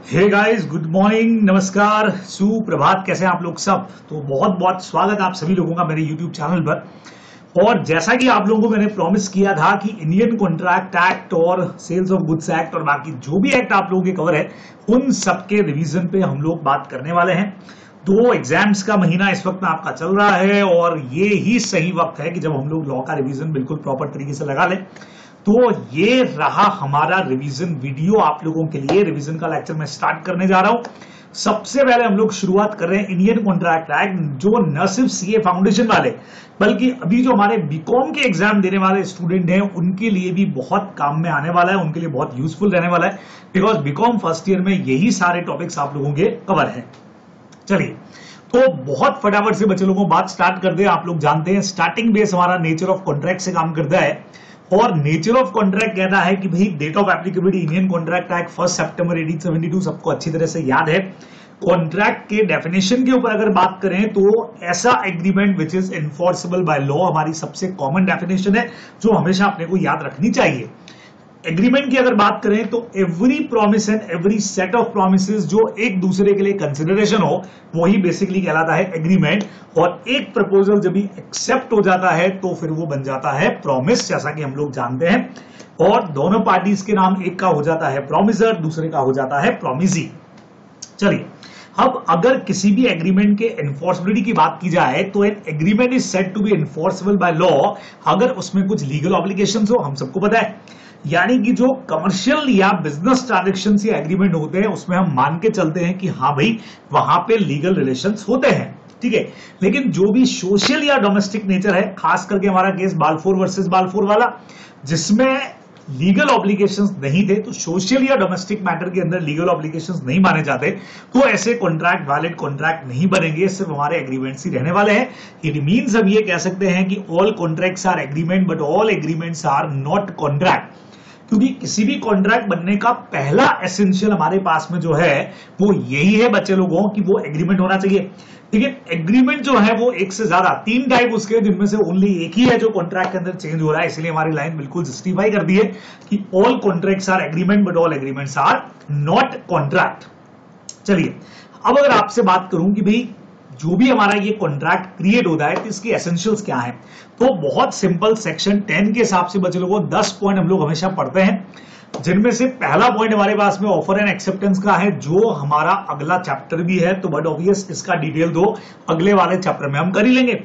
Hey guys, good morning, नमस्कार, सुप्रभात। कैसे हैं आप लोग सब? तो बहुत बहुत स्वागत आप सभी लोगों का मेरे यूट्यूब चैनल पर। और जैसा कि आप लोगों को मैंने प्रॉमिस किया था कि इंडियन कॉन्ट्रैक्ट एक्ट और सेल्स ऑफ गुड्स एक्ट और बाकी जो भी एक्ट आप लोगों के कवर है उन सबके रिवीजन पे हम लोग बात करने वाले हैं। तो एग्जाम्स का महीना इस वक्त में आपका चल रहा है और ये ही सही वक्त है कि जब हम लोग लॉ का रिवीजन बिल्कुल प्रॉपर तरीके से लगा लें। तो ये रहा हमारा रिवीजन वीडियो आप लोगों के लिए। रिवीजन का लेक्चर मैं स्टार्ट करने जा रहा हूं। सबसे पहले हम लोग शुरुआत कर रहे हैं इंडियन कॉन्ट्रैक्ट एक्ट, जो न सिर्फ सीए फाउंडेशन वाले बल्कि अभी जो हमारे बीकॉम के एग्जाम देने वाले स्टूडेंट हैं उनके लिए भी बहुत काम में आने वाला है, उनके लिए बहुत यूजफुल रहने वाला है। बिकॉज बीकॉम फर्स्ट ईयर में यही सारे टॉपिक्स आप लोगों के कवर हैं। चलिए, तो बहुत फटाफट से बच्चे लोगों बात स्टार्ट कर दे। आप लोग जानते हैं स्टार्टिंग बेस हमारा नेचर ऑफ कॉन्ट्रैक्ट से काम करता है और नेचर ऑफ कॉन्ट्रैक्ट कहता है कि भाई date of applicability Indian contract act 1 सितंबर 1872 सबको अच्छी तरह से याद है। कॉन्ट्रैक्ट के डेफिनेशन के ऊपर अगर बात करें तो ऐसा agreement which is enforceable by law हमारी सबसे कॉमन डेफिनेशन है जो हमेशा अपने को याद रखनी चाहिए। एग्रीमेंट की अगर बात करें तो every promise and every set of promises जो एक दूसरे के लिए कंसिडरेशन हो वही बेसिकली कहलाता है एग्रीमेंट। और एक प्रपोजल जब भी एक्सेप्ट हो जाता है तो फिर वो बन जाता है प्रॉमिस, जैसा कि हम लोग जानते हैं। और दोनों पार्टीज के नाम, एक का हो जाता है प्रॉमिसर, दूसरे का हो जाता है प्रॉमिसी। चलिए, अब अगर किसी भी एग्रीमेंट के एनफोर्सबिलिटी की बात की जाए तो an agreement is said to be enforceable by law अगर उसमें कुछ लीगल ऑब्लिगेशंस हो। हम सबको पता है, यानी कि जो कमर्शियल या बिजनेस ट्रांजैक्शन या एग्रीमेंट होते हैं उसमें हम मान के चलते हैं कि हाँ भाई वहां पे लीगल रिलेशंस होते हैं, ठीक है। लेकिन जो भी सोशल या डोमेस्टिक नेचर है, खास करके हमारा केस बालफोर वर्सेस बालफोर वाला, जिसमें लीगल ऑब्लिगेशंस नहीं थे, तो सोशल या डोमेस्टिक मैटर के अंदर लीगल ऑब्लिगेशंस नहीं माने जाते, तो ऐसे कॉन्ट्रैक्ट वैलिड कॉन्ट्रैक्ट नहीं बनेंगे, सिर्फ हमारे एग्रीमेंट्स ही रहने वाले हैं। इट मींस हम ये कह सकते हैं कि all contracts are agreement but all agreements are not contract. क्योंकि किसी भी कॉन्ट्रैक्ट बनने का पहला एसेंशियल हमारे पास में जो है वो यही है बच्चे लोगों कि वो एग्रीमेंट होना चाहिए। लेकिन एग्रीमेंट जो है वो एक से ज्यादा, 3 टाइप उसके, जिनमें से ओनली एक ही है जो कॉन्ट्रैक्ट के अंदर चेंज हो रहा है। इसलिए हमारी लाइन बिल्कुल जस्टिफाई कर दी है कि all contracts are agreement but all agreements are not contract. चलिए, अब अगर आपसे बात करूं कि भाई जो भी हमारा ये कॉन्ट्रैक्ट क्रिएट होता है तो इसकी एसेंशियल्स क्या है, तो बहुत सिंपल, सेक्शन 10 के हिसाब से बच्चे लोगों 10 पॉइंट हम लोग हमेशा पढ़ते हैं, जिनमें से पहला पॉइंट हमारे पास में ऑफर एंड एक्सेप्टेंस का है, जो हमारा अगला चैप्टर भी है। तो बट ऑब्वियस इसका डिटेल दो अगले वाले चैप्टर में हम कर ही लेंगे।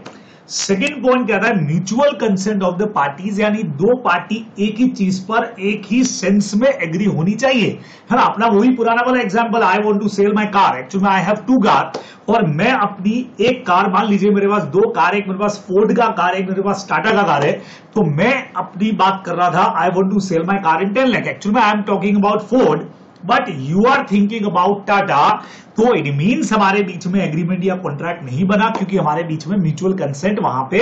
सेकेंड पॉइंट कहता है mutual consent of the parties, यानी दो पार्टी एक ही चीज पर एक ही सेंस में एग्री होनी चाहिए, है ना। अपना वही पुराना वाला example, I want to sell my car, actually I have 2 car, और मैं अपनी एक कार, मान लीजिए मेरे पास 2 कार, एक मेरे पास फोर्ड का कार, एक मेरे पास टाटा का कार है, तो मैं अपनी बात कर रहा था I want to sell my car in 10 lakh. Actually I am talking about Ford but you are thinking about Tata, तो इट मीन्स हमारे बीच में एग्रीमेंट या कॉन्ट्रैक्ट नहीं बना, क्योंकि हमारे बीच में म्यूचुअल कंसेंट वहां पे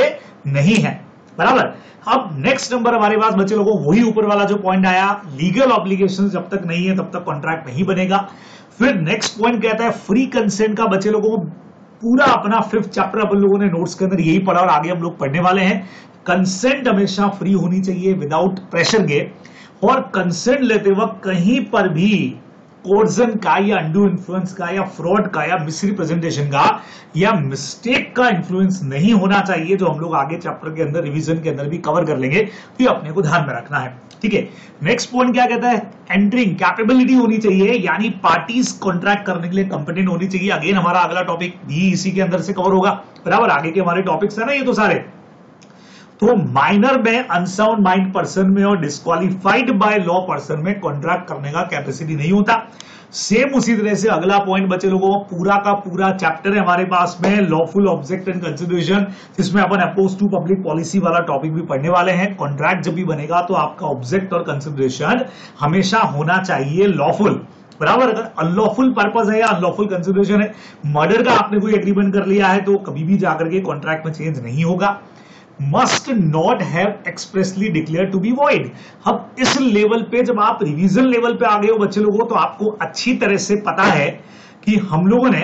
नहीं है, बराबर। अब नेक्स्ट नंबर हमारे पास बच्चे लोगों वही ऊपर वाला जो पॉइंट आया, लीगल ऑब्लिगेशन जब तक नहीं है तब तक कॉन्ट्रैक्ट नहीं बनेगा। फिर नेक्स्ट पॉइंट कहता है फ्री कंसेंट का। बच्चे लोगों को पूरा अपना 5th चैप्टर अपन लोगों ने नोट्स के अंदर यही पढ़ा और आगे हम लोग पढ़ने वाले हैं। कंसेंट हमेशा फ्री होनी चाहिए, विदाउट प्रेशर के, और कंसेंट लेते वक्त कहीं पर भी कोर्जन का या अंडू इन्फ्लुएंस का या फ्रॉड का या मिसरिप्रेजेंटेशन का या मिस्टेक का इन्फ्लुएंस नहीं होना चाहिए, जो हम लोग आगे चैप्टर के अंदर रिवीजन के अंदर भी कवर कर लेंगे। तो ये अपने को ध्यान में रखना है, ठीक है। नेक्स्ट पॉइंट क्या कहता है, एंटरिंग कैपेबिलिटी होनी चाहिए, यानी पार्टीज कॉन्ट्रैक्ट करने के लिए कंपिटेंट होनी चाहिए। अगेन हमारा अगला टॉपिक भी इसी के अंदर से कवर होगा, बराबर। आगे के हमारे टॉपिक्स है ना ये तो सारे। तो माइनर में, अनसाउंड माइंड पर्सन में और डिस्क्वालिफाइड बाय लॉ पर्सन में कॉन्ट्रैक्ट करने का कैपेसिटी नहीं होता। सेम उसी तरह से अगला पॉइंट बच्चे लोगों, पूरा का पूरा चैप्टर है हमारे पास में लॉफुल ऑब्जेक्ट एंड कंसिडरेशन, जिसमें अपन अपोज टू पब्लिक पॉलिसी वाला टॉपिक भी पढ़ने वाले हैं। कॉन्ट्रैक्ट जब भी बनेगा तो आपका ऑब्जेक्ट और कंसिडरेशन हमेशा होना चाहिए लॉफुल, बराबर। अगर अनलॉफुल पर्पस है या अनलॉफुल कंसिडरेशन है, मर्डर का आपने कोई एग्रीमेंट कर लिया है तो कभी भी जाकर के कॉन्ट्रैक्ट में चेंज नहीं होगा। Must not have expressly declare to be void. अब इस लेवल पे जब आप रिवीजन लेवल पे आ गए हो बच्चे लोगों, तो आपको अच्छी तरह से पता है कि हम लोगों ने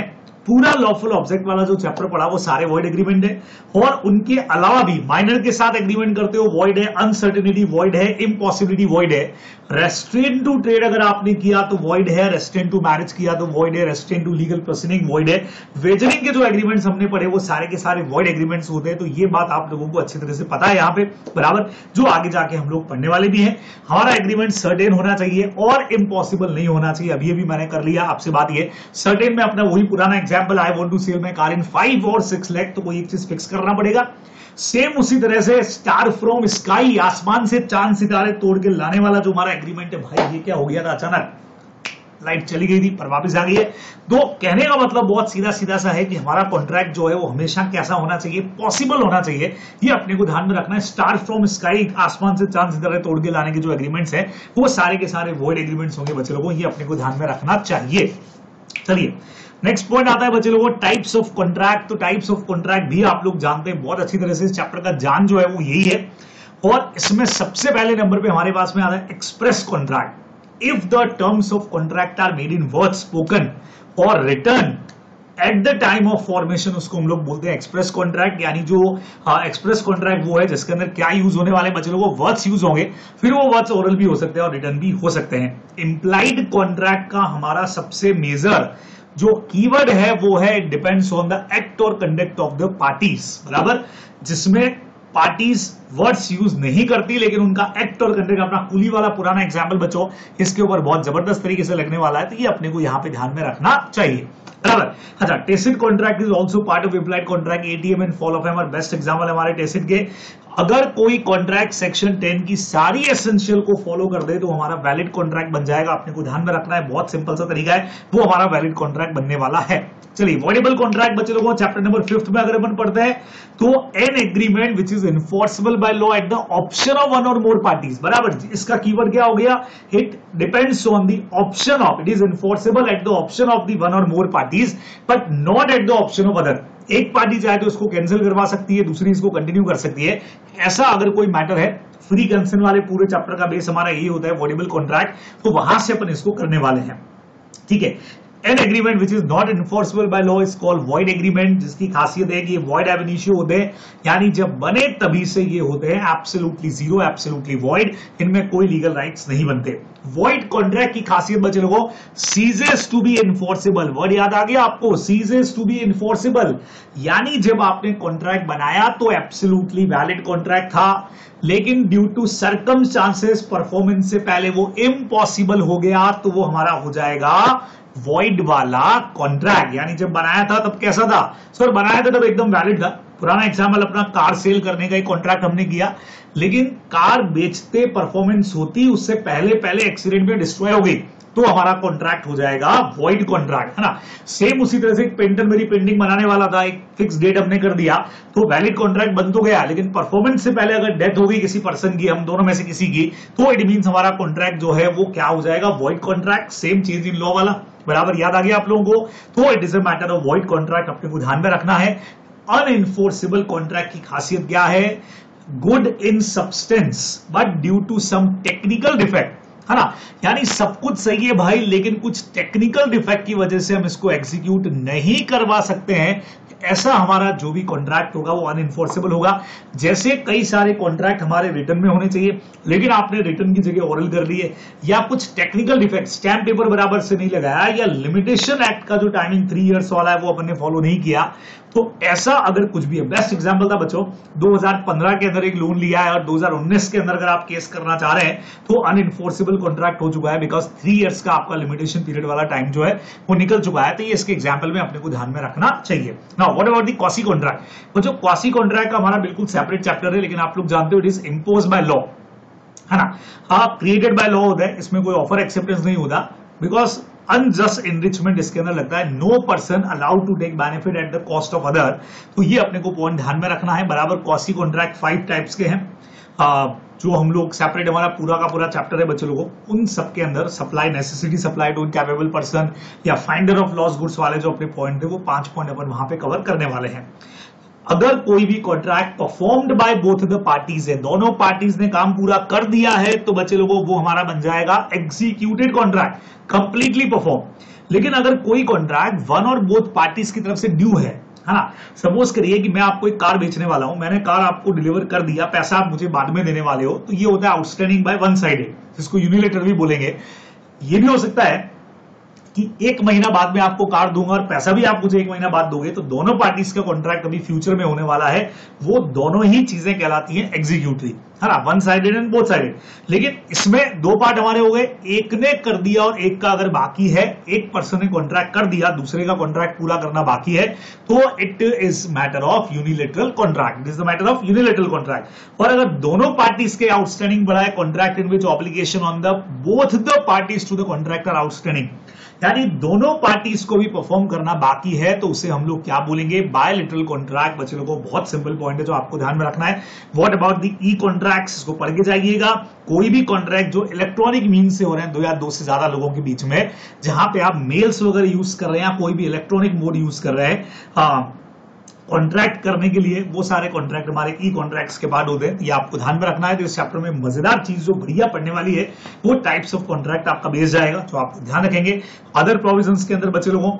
पूरा लॉफुल ऑब्जेक्ट वाला जो चैप्टर पढ़ा वो सारे वॉइड एग्रीमेंट है, और उनके अलावा भी माइनर के साथ एग्रीमेंट करते हो वॉइड है, अनसर्टेनिटी वॉइड है, इम्पॉसिबिलिटी वॉइड है, रेस्ट्रेन टू ट्रेड अगर आपने किया तो वॉइड है, रेस्ट्रेन टू मैरिज किया तो वॉइड है, restrain to legal proceeding void है, वेजरिंग के जो एग्रीमेंट्स हमने पढ़े वो सारे के सारे वॉइड एग्रीमेंट्स होते हैं। तो ये बात आप लोगों को अच्छी तरह से पता है यहाँ पे, बराबर, जो आगे जाके हम लोग पढ़ने वाले भी हैं। हमारा एग्रीमेंट सर्टेन होना चाहिए और इम्पॉसिबल नहीं होना चाहिए। अभी भी मैंने कर लिया आपसे बात, ये सर्टेन में अपना वही पुराना example, I want to sell my car in 5 और 6 लाख, तो कोई एक चीज फिक्स करना पड़ेगा। सेम उसी तरह से स्टार फ्रॉम स्काई, आसमान से चांद सितारे तोड़ के लाने वाला जो हमारा एग्रीमेंट है, भाई ये क्या हो गया था अचानक, लाइट चली गई थी पर वापस आ गई है। तो कहने का मतलब बहुत सीधा सीधा सा है कि हमारा कॉन्ट्रैक्ट जो है वो हमेशा कैसा होना चाहिए, पॉसिबल होना चाहिए। ये अपने को ध्यान में रखना है। स्टार फ्रॉम स्काई, आसमान से चांद सितारे तोड़ के लाने के जो एग्रीमेंट्स हैं वो सारे के सारे वॉइड एग्रीमेंट्स होंगे बच्चे लोगों, ये अपने को ध्यान में रखना चाहिए। चलिए नेक्स्ट पॉइंट आता है बच्चे लोगों, टाइप्स ऑफ कॉन्ट्रैक्ट। तो टाइप्स ऑफ कॉन्ट्रैक्ट भी आप लोग जानते हैं बहुत अच्छी तरह से, इस चैप्टर का जान जो है वो यही है। और इसमें सबसे पहले नंबर पे हमारे पास में आता है express contract. If the terms of contract are made in words spoken or written at the time of formation, उसको हम लोग बोलते हैं एक्सप्रेस कॉन्ट्रैक्ट। यानी जो एक्सप्रेस कॉन्ट्रैक्ट वो है जिसके अंदर क्या यूज होने वाले बच्चे लोगों, वर्ड्स यूज होंगे, फिर वो वर्ड्स ओरल भी हो सकते हैं और रिटर्न भी हो सकते हैं। इंप्लाइड कॉन्ट्रैक्ट का हमारा सबसे मेजर जो कीवर्ड है वो है डिपेंड्स ऑन द एक्ट और कंडक्ट ऑफ द पार्टीज, बराबर, जिसमें पार्टीज वर्ड्स यूज नहीं करती लेकिन उनका एक्ट और कंडक्ट, अपना कुली वाला पुराना एग्जाम्पल बच्चों इसके ऊपर बहुत जबरदस्त तरीके से लगने वाला है, तो ये अपने को यहां पे ध्यान में रखना चाहिए, बराबर। अच्छा, tacit contract is also part of implied contract. ATM and fall of hammer best example हमारे टेसिट के। अगर कोई कॉन्ट्रैक्ट सेक्शन 10 की सारी एसेंशियल को फॉलो कर दे तो हमारा वैलिड कॉन्ट्रैक्ट बन जाएगा। अपने को ध्यान में रखना है, बहुत सिंपल सा तरीका है, वो हमारा वैलिड कॉन्ट्रैक्ट बनने वाला है। चलिए, वॉइडेबल कॉन्ट्रैक्ट बच्चे लोगों चैप्टर नंबर 5 में अगर अपन पढ़ते हैं तो an agreement which is enforceable by law at the option of one or more parties, बराबर। इसका कीवर्ड क्या हो गया, it depends on the option of, it is enforceable at the option of the one or more parties but not at the option of other. एक party चाहे तो इसको cancel करवा सकती है, दूसरी इसको कंटिन्यू कर सकती है। ऐसा अगर कोई मैटर है, फ्री कंसेंट वाले पूरे चैप्टर का बेस हमारा यही होता है वॉइडेबल कॉन्ट्रैक्ट, तो वहां से अपन इसको करने वाले हैं, ठीक है। N agreement which is not enforceable by law is called void agreement, जिसकी खासियत है कि ये वॉइड एब इनिशियो होते हैं, यानी जब बने तभी से ये होते हैं एब्सोल्युटली जीरो, एब्सोल्युटली वॉइड, इनमें कोई लीगल राइट्स नहीं बनते। वॉइड कॉन्ट्रैक्ट की खासियत बच्चे लोगों, ceases to be enforceable, word याद आ गया आपको, सीजेस टू बी इन्फोर्सेबल, यानी जब आपने कॉन्ट्रैक्ट बनाया तो एब्सोल्युटली वैलिड कॉन्ट्रैक्ट था, लेकिन ड्यू टू सर्कमस्टांसेस परफॉर्मेंस से पहले वो इम्पॉसिबल हो गया, तो वो हमारा हो जाएगा वॉइड वाला कॉन्ट्रैक्ट। यानी जब बनाया था तब कैसा था सर, बनाया था तब एकदम वैलिड था। पुराना एग्जाम्पल, अपना कार सेल करने का एक कॉन्ट्रैक्ट हमने किया, लेकिन कार बेचते परफॉर्मेंस होती उससे पहले एक्सीडेंट में डिस्ट्रॉय हो गई, तो हमारा कॉन्ट्रैक्ट हो जाएगा वॉइड कॉन्ट्रैक्ट, है ना। सेम उसी तरह से एक पेंटर मेरी पेंटिंग बनाने वाला था, एक फिक्स डेट हमने कर दिया तो वैलिड कॉन्ट्रैक्ट बन तो गया, लेकिन परफॉर्मेंस से पहले अगर डेथ हो गई किसी पर्सन की, हम दोनों में से किसी की, तो इट मींस हमारा कॉन्ट्रैक्ट जो है वो क्या हो जाएगा, वॉइड कॉन्ट्रैक्ट। सेम चीज इन लॉ वाला, बराबर, याद आ गया आप लोगों को। तो it is a matter of void contract, अपने को ध्यान में रखना है। अनइन्फोर्सेबल कॉन्ट्रैक्ट की खासियत क्या है, good in substance but due to some technical defect, है ना, यानी सब कुछ सही है भाई, लेकिन कुछ टेक्निकल डिफेक्ट की वजह से हम इसको एग्जीक्यूट नहीं करवा सकते हैं, ऐसा हमारा जो भी कॉन्ट्रैक्ट होगा वो अनइन्फोर्सेबल होगा। जैसे कई सारे कॉन्ट्रैक्ट हमारे रिटर्न में होने चाहिए, लेकिन आपने रिटर्न की जगह ओरल कर लिए, या कुछ टेक्निकल डिफेक्ट, स्टैम्प पेपर बराबर से नहीं लगाया, या लिमिटेशन एक्ट का जो टाइमिंग 3 इयर्स वाला है वो अपन ने फॉलो नहीं किया, तो ऐसा अगर कुछ भी है। बेस्ट एग्जांपल था बच्चों, 2015 के अंदर एक लोन लिया है और 2019 के अंदर अगर आप केस करना चाह रहे हैं तो अनइन्फोर्सेबल कॉन्ट्रैक्ट हो चुका है, बिकॉज 3 इयर्स का आपका लिमिटेशन पीरियड वाला टाइम जो है वो निकल चुका है। तो ये इसके एग्जांपल में अपने को ध्यान में रखना चाहिए। Now what about the quasi contract. बच्चों क्वासी कॉन्ट्रैक्ट का हमारा बिल्कुल सेपरेट चैप्टर है, लेकिन आप लोग जानते हो it is impose by law, है ना। हाँ, क्रिएटेड बाय लॉ होता है, इसमें कोई ऑफर एक्सेप्टेंस नहीं होता, बिकॉज अनजस्ट इनरिचमेंट इसके अंदर लगता है। No person allowed to take benefit at the cost of other, तो ये अपने को पॉइंट ध्यान में रखना है, बराबर। क्वासी कॉन्ट्रैक्ट 5 टाइप्स के हैं, जो हम लोग सेपरेट, हमारा पूरा का पूरा चैप्टर है बच्चों लोगों, उन सब के अंदर supply, necessity supply to incapable person, या फाइंडर ऑफ लॉस गुड्स वाले जो अपने पॉइंट थे वो 5 पॉइंट अपन वहां पे कवर करने वाले हैं। अगर कोई भी contract performed by both the parties है, दोनों पार्टीज ने काम पूरा कर दिया है, तो बच्चे लोगों वो हमारा बन जाएगा एग्जीक्यूटेड कॉन्ट्रैक्ट, कंप्लीटली परफॉर्म। लेकिन अगर कोई कॉन्ट्रैक्ट वन और बोथ पार्टीज की तरफ से ड्यू है ना, सपोज करिए कि मैं आपको एक कार बेचने वाला हूं, मैंने कार आपको डिलीवर कर दिया, पैसा आप मुझे बाद में देने वाले हो, तो ये होता है आउटस्टैंडिंग बाय वन साइडेड, जिसको यूनिलेटर भी बोलेंगे। ये भी हो सकता है कि एक महीना बाद में आपको कार दूंगा और पैसा भी आप मुझे एक महीना बाद दोगे, तो दोनों पार्टीज का कॉन्ट्रैक्ट अभी फ्यूचर में होने वाला है, वो दोनों ही चीजें कहलाती हैं एग्जीक्यूटरी, है ना, one sided and both sided. लेकिन इसमें दो पार्ट हमारे हो गए, एक ने कर दिया और एक का अगर बाकी है, एक पर्सन ने कॉन्ट्रैक्ट कर दिया, दूसरे का कॉन्ट्रैक्ट पूरा करना बाकी है, तो it is matter of unilateral contract, it is the matter of unilateral contract. और अगर दोनों पार्टीज के आउटस्टैंडिंग बढ़ा है, contract in which obligation on the both the parties to the contract are outstanding, यानी दोनों पार्टीज को भी परफॉर्म करना बाकी है, तो उसे हम लोग क्या बोलेंगे, बायलैटरल कॉन्ट्रैक्ट। बच्चों को बहुत सिंपल पॉइंट है जो आपको ध्यान में रखना है। What about the E contracts, इसको पढ़ के जाइएगा। कोई भी कॉन्ट्रैक्ट जो इलेक्ट्रॉनिक मीन से हो रहे हैं, दो या दो से ज्यादा लोगों के बीच में, जहां पे आप मेल्स वगैरह यूज कर रहे हैं, कोई भी इलेक्ट्रॉनिक मोड यूज कर रहे हैं कॉन्ट्रैक्ट करने के लिए, वो सारे कॉन्ट्रैक्ट हमारे ई कॉन्ट्रैक्ट्स के बाद होते हैं। ये आपको ध्यान में रखना है। तो इस चैप्टर में मजेदार चीज जो बढ़िया पढ़ने वाली है, वो टाइप्स ऑफ कॉन्ट्रैक्ट आपका बेस जाएगा, जो आप ध्यान रखेंगे। अदर प्रोविजंस के अंदर बच्चे लोगों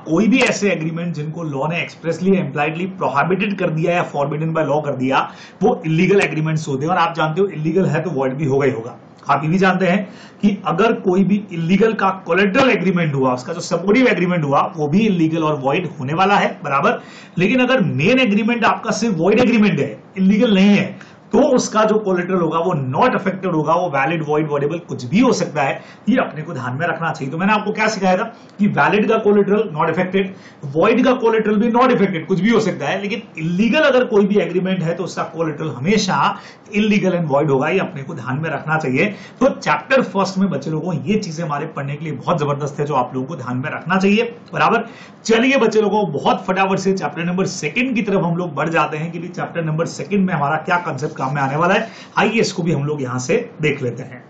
कोई भी ऐसे एग्रीमेंट जिनको लॉ ने एक्सप्रेसली एम्प्लाइडली प्रोहिबिटेड कर दिया या फॉरबिडन बाय लॉ कर दिया, वो इलीगल एग्रीमेंट्स होते हैं। और आप जानते हो इलीगल है तो वॉइड भी होगा ही होगा। आप ये भी जानते हैं कि अगर कोई भी इलीगल का कोलेटरल एग्रीमेंट हुआ, उसका जो सपोर्टिव एग्रीमेंट हुआ, वो भी इलीगल और वॉइड होने वाला है, बराबर। लेकिन अगर मेन एग्रीमेंट आपका सिर्फ वॉइड एग्रीमेंट है, इलीगल नहीं है, तो उसका जो कोलेटरल होगा वो नॉट अफेक्टेड होगा, वो वैलिड, वॉइड, वॉइडेबल कुछ भी हो सकता है। ये अपने को ध्यान में रखना चाहिए। तो मैंने आपको क्या सिखाया था कि वैलिड का कोलेटरल नॉट अफेक्टेड, वॉइड का कोलेटरल भी नॉट अफेक्टेड, कुछ भी हो सकता है। लेकिन इलीगल अगर कोई भी एग्रीमेंट है तो उसका कोलेटरल हमेशा इलीगल एंड वॉइड होगा, ये अपने को ध्यान में रखना चाहिए। तो चैप्टर फर्स्ट में बच्चे लोगों ये चीजें हमारे पढ़ने के लिए बहुत जबरदस्त है, जो आप लोगों को ध्यान में रखना चाहिए, बराबर। चलिए बच्चे लोगों, बहुत फटाफट से चैप्टर नंबर 2 की तरफ हम लोग बढ़ जाते हैं कि चैप्टर नंबर 2 में हमारा क्या कंसेप्ट काम में आने वाला है। आइए इसको भी हम लोग यहां से देख लेते हैं।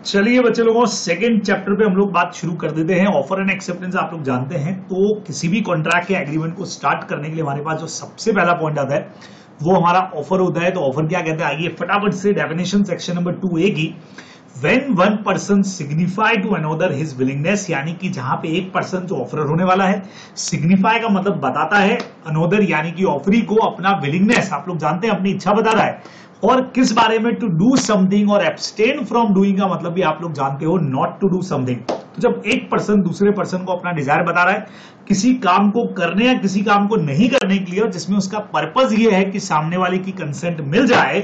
चलिए बच्चे लोगों, सेकंड चैप्टर पे हम लोग बात शुरू कर देते हैं। ऑफर एंड एक्सेप्टेंस आप लोग जानते हैं, तो किसी भी कॉन्ट्रैक्ट या एग्रीमेंट को स्टार्ट करने के लिए हमारे पास जो सबसे पहला पॉइंट आता है वो हमारा ऑफर होता है। तो ऑफर क्या कहते हैं, आइए फटाफट से डेफिनेशन सेक्शन नंबर 2A की। When one person signify to another his willingness, यानी कि जहां पे एक पर्सन जो ऑफरर होने वाला है, सिग्निफाई का मतलब बताता है, अनोदर यानी कि ऑफरी को अपना विलिंगनेस, आप लोग जानते हैं अपनी इच्छा बता रहा है, और किस बारे में, टू डू समथिंग, और एब्सटेन फ्रॉम डूइंग का मतलब भी आप लोग जानते हो, नॉट टू डू समथिंग। तो जब एक पर्सन दूसरे पर्सन को अपना डिजायर बता रहा है किसी काम को करने या किसी काम को नहीं करने के लिए, जिसमें उसका पर्पस ये है कि सामने वाले की कंसेंट मिल जाए,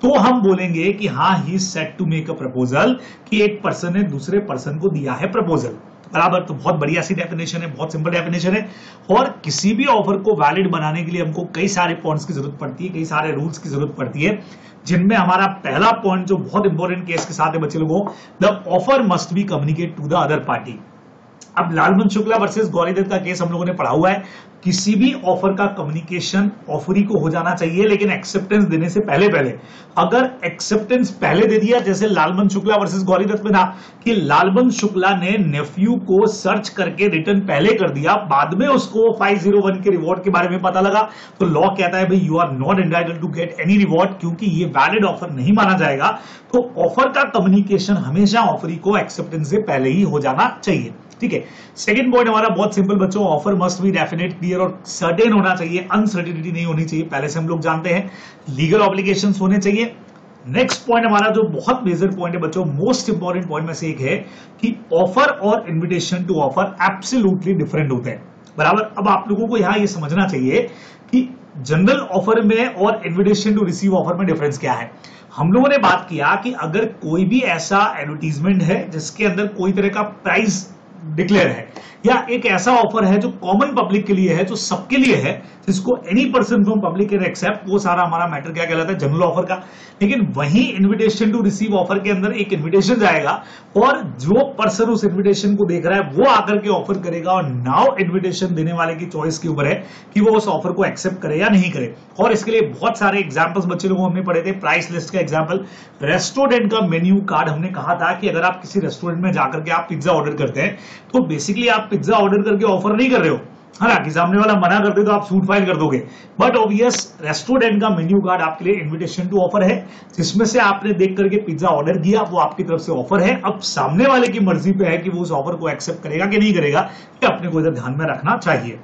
तो हम बोलेंगे कि हाँ, he said to make a proposal, कि एक पर्सन ने दूसरे पर्सन को दिया है प्रपोजल, बराबर। तो बहुत बढ़िया सी डेफिनेशन है, बहुत सिंपल डेफिनेशन है। और किसी भी ऑफर को वैलिड बनाने के लिए हमको कई सारे पॉइंट्स की जरूरत पड़ती है, कई सारे रूल्स की जरूरत पड़ती है, जिनमें हमारा पहला पॉइंट जो बहुत इंपॉर्टेंट केस के साथ है बच्चे लोगों, the offer must be communicate to the other party. अब लालमन शुक्ला वर्सेस गौरीदत्त का केस हम लोगों ने पढ़ा हुआ है। किसी भी ऑफर का कम्युनिकेशन ऑफरी को हो जाना चाहिए, लेकिन एक्सेप्टेंस देने से पहले अगर एक्सेप्टेंस पहले दे दिया, जैसे लालमन शुक्ला वर्सेस गौरीदत्त में था कि लालमन शुक्ला ने नेफ्यू को सर्च करके रिटर्न पहले कर दिया, बाद में उसको 501 के रिवॉर्ड के बारे में पता लगा, तो लॉ कहता है भाई you are not entitled to get any reward, क्योंकि ये वैलिड ऑफर नहीं माना जाएगा। तो ऑफर का कम्युनिकेशन हमेशा ऑफरी को एक्सेप्टेंस से पहले ही हो जाना चाहिए, ठीक है। सेकंड पॉइंट हमारा बहुत सिंपल बच्चों, offer must B definite, clear और सर्टेन होना चाहिए, अनसर्टेनिटी नहीं होनी चाहिए, पहले से हम लोग जानते हैं। लीगल ऑब्लिगेशंस होने चाहिए। नेक्स्ट पॉइंट हमारा जो बहुत मेजर पॉइंट है बच्चों, मोस्ट इंपॉर्टेंट पॉइंट में से एक है कि ऑफर और invitation to offer absolutely different होते हैं, बराबर। अब आप लोगों को यहां ये समझना चाहिए कि जनरल ऑफर में और इन्विटेशन टू रिसीव ऑफर में डिफरेंस क्या है। हम लोगों ने बात किया कि अगर कोई भी ऐसा एडवर्टीजमेंट है जिसके अंदर कोई तरह का प्राइस डिक्लेयर है, या एक ऐसा ऑफर है जो कॉमन पब्लिक के लिए है, जो सबके लिए है, जिसको any person from public can accept, वो सारा हमारा मैटर क्या कहलाता है, जनरल ऑफर का। लेकिन वहीं इन्विटेशन टू रिसीव ऑफर के अंदर एक इन्विटेशन जाएगा, और जो पर्सन उस इन्विटेशन को देख रहा है वो आकर के ऑफर करेगा, और नाउ इन्विटेशन देने वाले की चॉइस के ऊपर है कि वो उस ऑफर को एक्सेप्ट करे या नहीं करे। और इसके लिए बहुत सारे एग्जाम्पल्स बच्चे लोगों हमने पढ़े थे। प्राइस लिस्ट का एग्जाम्पल, रेस्टोरेंट का मेन्यू कार्ड, हमने कहा था कि अगर आप किसी रेस्टोरेंट में जाकर के आप पिज्जा ऑर्डर करते हैं, तो बेसिकली आप पिज्जा ऑर्डर करके ऑफर नहीं कर रहे हो, है ना, कि सामने वाला मना करते तो आप सूट फाइल कर दोगे। बट ऑब्वियस रेस्टोरेंट का मेन्यू कार्ड आपके लिए इनविटेशन टू ऑफर है, जिसमें से आपने देख करके पिज्जा ऑर्डर किया, वो आपकी तरफ से ऑफर है। अब सामने वाले की मर्जी पे है कि वो उस ऑफर को एक्सेप्ट करेगा कि नहीं करेगा, ये अपने को इधर ध्यान में रखना चाहिए।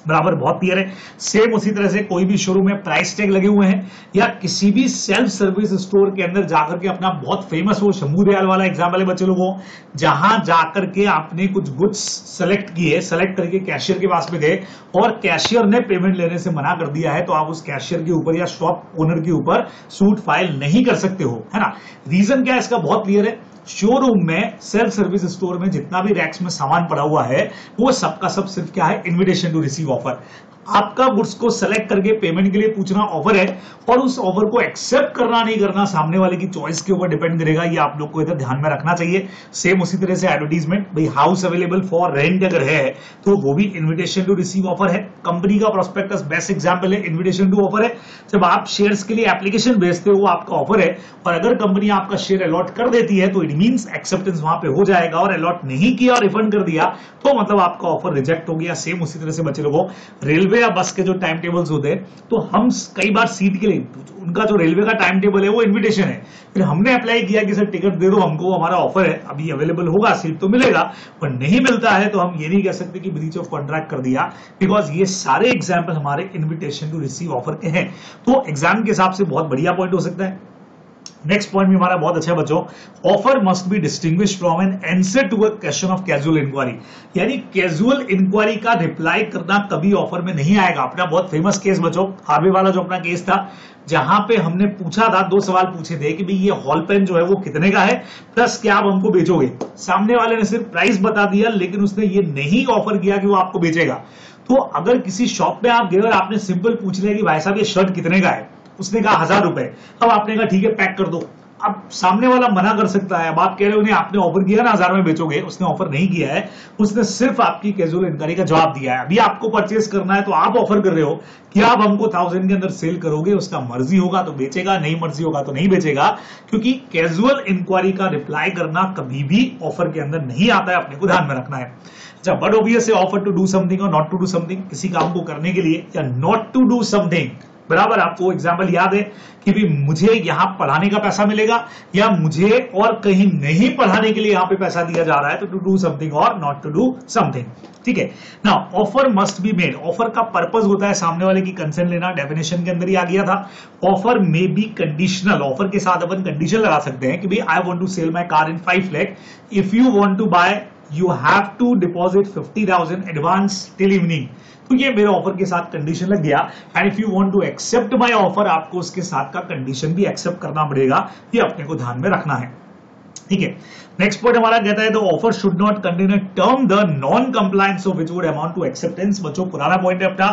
बराबर, बहुत क्लियर है। सेम उसी तरह से कोई भी शोरूम में प्राइस टैग लगे हुए हैं, या किसी भी सेल्फ सर्विस स्टोर के अंदर जाकर के, अपना बहुत फेमस वो शंभू दयाल वाला एग्जाम्पल है बच्चे लोगों, जहां जाकर के आपने कुछ गुड्स सेलेक्ट किए, सेलेक्ट करके कैशियर के पास में गए और कैशियर ने पेमेंट लेने से मना कर दिया है, तो आप उस कैशियर के ऊपर या शॉप ओनर के ऊपर सूट फाइल नहीं कर सकते हो, है ना। रीजन क्या है इसका, बहुत क्लियर है। शोरूम में, सेल्फ सर्विस स्टोर में जितना भी रैक्स में सामान पड़ा हुआ है, वो सबका सब सिर्फ क्या है, इनविटेशन टू रिसीव ऑफर। आपका गुड्स को सेलेक्ट करके पेमेंट के लिए पूछना ऑफर है, और उस ऑफर को एक्सेप्ट करना नहीं करना सामने वाले की चॉइस के ऊपर डिपेंड करेगा। ये आप लोग को इधर ध्यान में रखना चाहिए। सेम उसी तरह से एडवर्टीजमेंट, भाई हाउस अवेलेबल फॉर रेंट अगर है तो वो भी इन्विटेशन टू रिसीव ऑफर है। कंपनी का प्रोस्पेक्टस बेस्ट एग्जाम्पल है, इन्विटेशन टू ऑफर है। जब आप शेयर्स के लिए एप्लीकेशन भेजते हो, वो आपका ऑफर है, और अगर कंपनी आपका शेयर अलॉट कर देती है तो इट मींस एक्सेप्टेंस वहां पे हो जाएगा, और अलॉट नहीं किया और रिफंड कर दिया तो मतलब आपका ऑफर रिजेक्ट हो गया। सेम उसी तरह से बच्चे लोगों, रेलवे या बस के जो टाइम टेबल्स होते हैं, तो हम कई बार सीट के लिए, उनका जो रेलवे का टाइम टेबल है वो इनविटेशन है, फिर हमने अप्लाई किया कि सर टिकट दे दो हमको, हमारा ऑफर है, अभी अवेलेबल होगा, सीट तो मिलेगा, पर नहीं मिलता है, तो हम ये नहीं कह सकते कि ब्रीच ऑफ कॉन्ट्रैक्ट कर दिया, बिकॉज ये सारे एग्जाम्पल हमारे इनविटेशन टू रिसीव ऑफर के हैं। तो एग्जाम के हिसाब से बहुत बढ़िया पॉइंट हो सकता है। नेक्स्ट पॉइंट भी हमारा बहुत अच्छा है बच्चों, offer must be distinguish from an answer to a question of casual inquiry. यानी कैजुअल इंक्वायरी का रिप्लाई करना कभी ऑफर में नहीं आएगा। अपना बहुत फेमस केस बच्चों, हार्वे वाला जो अपना केस था, जहां पे हमने पूछा था, 2 सवाल पूछे थे कि भाई ये हॉल पेन जो है वो कितने का है, प्लस क्या आप हमको बेचोगे। सामने वाले ने सिर्फ प्राइस बता दिया, लेकिन उसने ये नहीं ऑफर किया कि वो आपको बेचेगा। तो अगर किसी शॉप पे आप गए और आपने सिंपल पूछ लिया कि भाई साहब ये शर्ट कितने का है, उसने कहा 1000 रुपए, अब आपने कहा ठीक है पैक कर दो। अब सामने वाला मना कर सकता है। अब आप कह रहे हो नहीं, आपने ऑफर किया ना 1000 में बेचोगे, उसने ऑफर नहीं किया है, उसने सिर्फ आपकी कैजुअल इंक्वायरी का जवाब दिया है। अभी आपको परचेस करना है तो आप ऑफर कर रहे हो कि आप हमको 1000 के अंदर सेल करोगे, उसका मर्जी होगा तो बेचेगा, नहीं मर्जी होगा तो नहीं बेचेगा, क्योंकि कैजुअल इंक्वायरी का रिप्लाई करना कभी भी ऑफर के अंदर नहीं आता है, अपने को ध्यान में रखना है। But obvious offer to do something और नॉट टू डू समथिंग, किसी काम को करने के लिए या नॉट टू डू समथिंग, बराबर आपको एग्जाम्पल याद है कि भी मुझे यहां पढ़ाने का पैसा मिलेगा, या मुझे और कहीं नहीं पढ़ाने के लिए यहां पे पैसा दिया जा रहा है, तो टू डू समथिंग और नॉट टू डू समथिंग। ठीक है ना, offer must be made. Offer का पर्पस होता है सामने वाले की कंसेंट लेना, डेफिनेशन के अंदर ही आ गया था। Offer may be conditional, offer के साथ अपन कंडीशन लगा सकते हैं कि भाई I want to sell my car in 5 lakh, if you want to buy you have to deposit 50,000 advance till evening. तो ये मेरे ऑफर के साथ कंडीशन लग गया, and if you want to accept my offer, आपको उसके साथ का कंडीशन भी एक्सेप्ट करना पड़ेगा, ये अपने को ध्यान में रखना है। ठीक है, नेक्स्ट पॉइंट हमारा कहता है the offer should not contain a term the non compliance of which would amount to acceptance. बच्चों पुराना पॉइंट है अपना,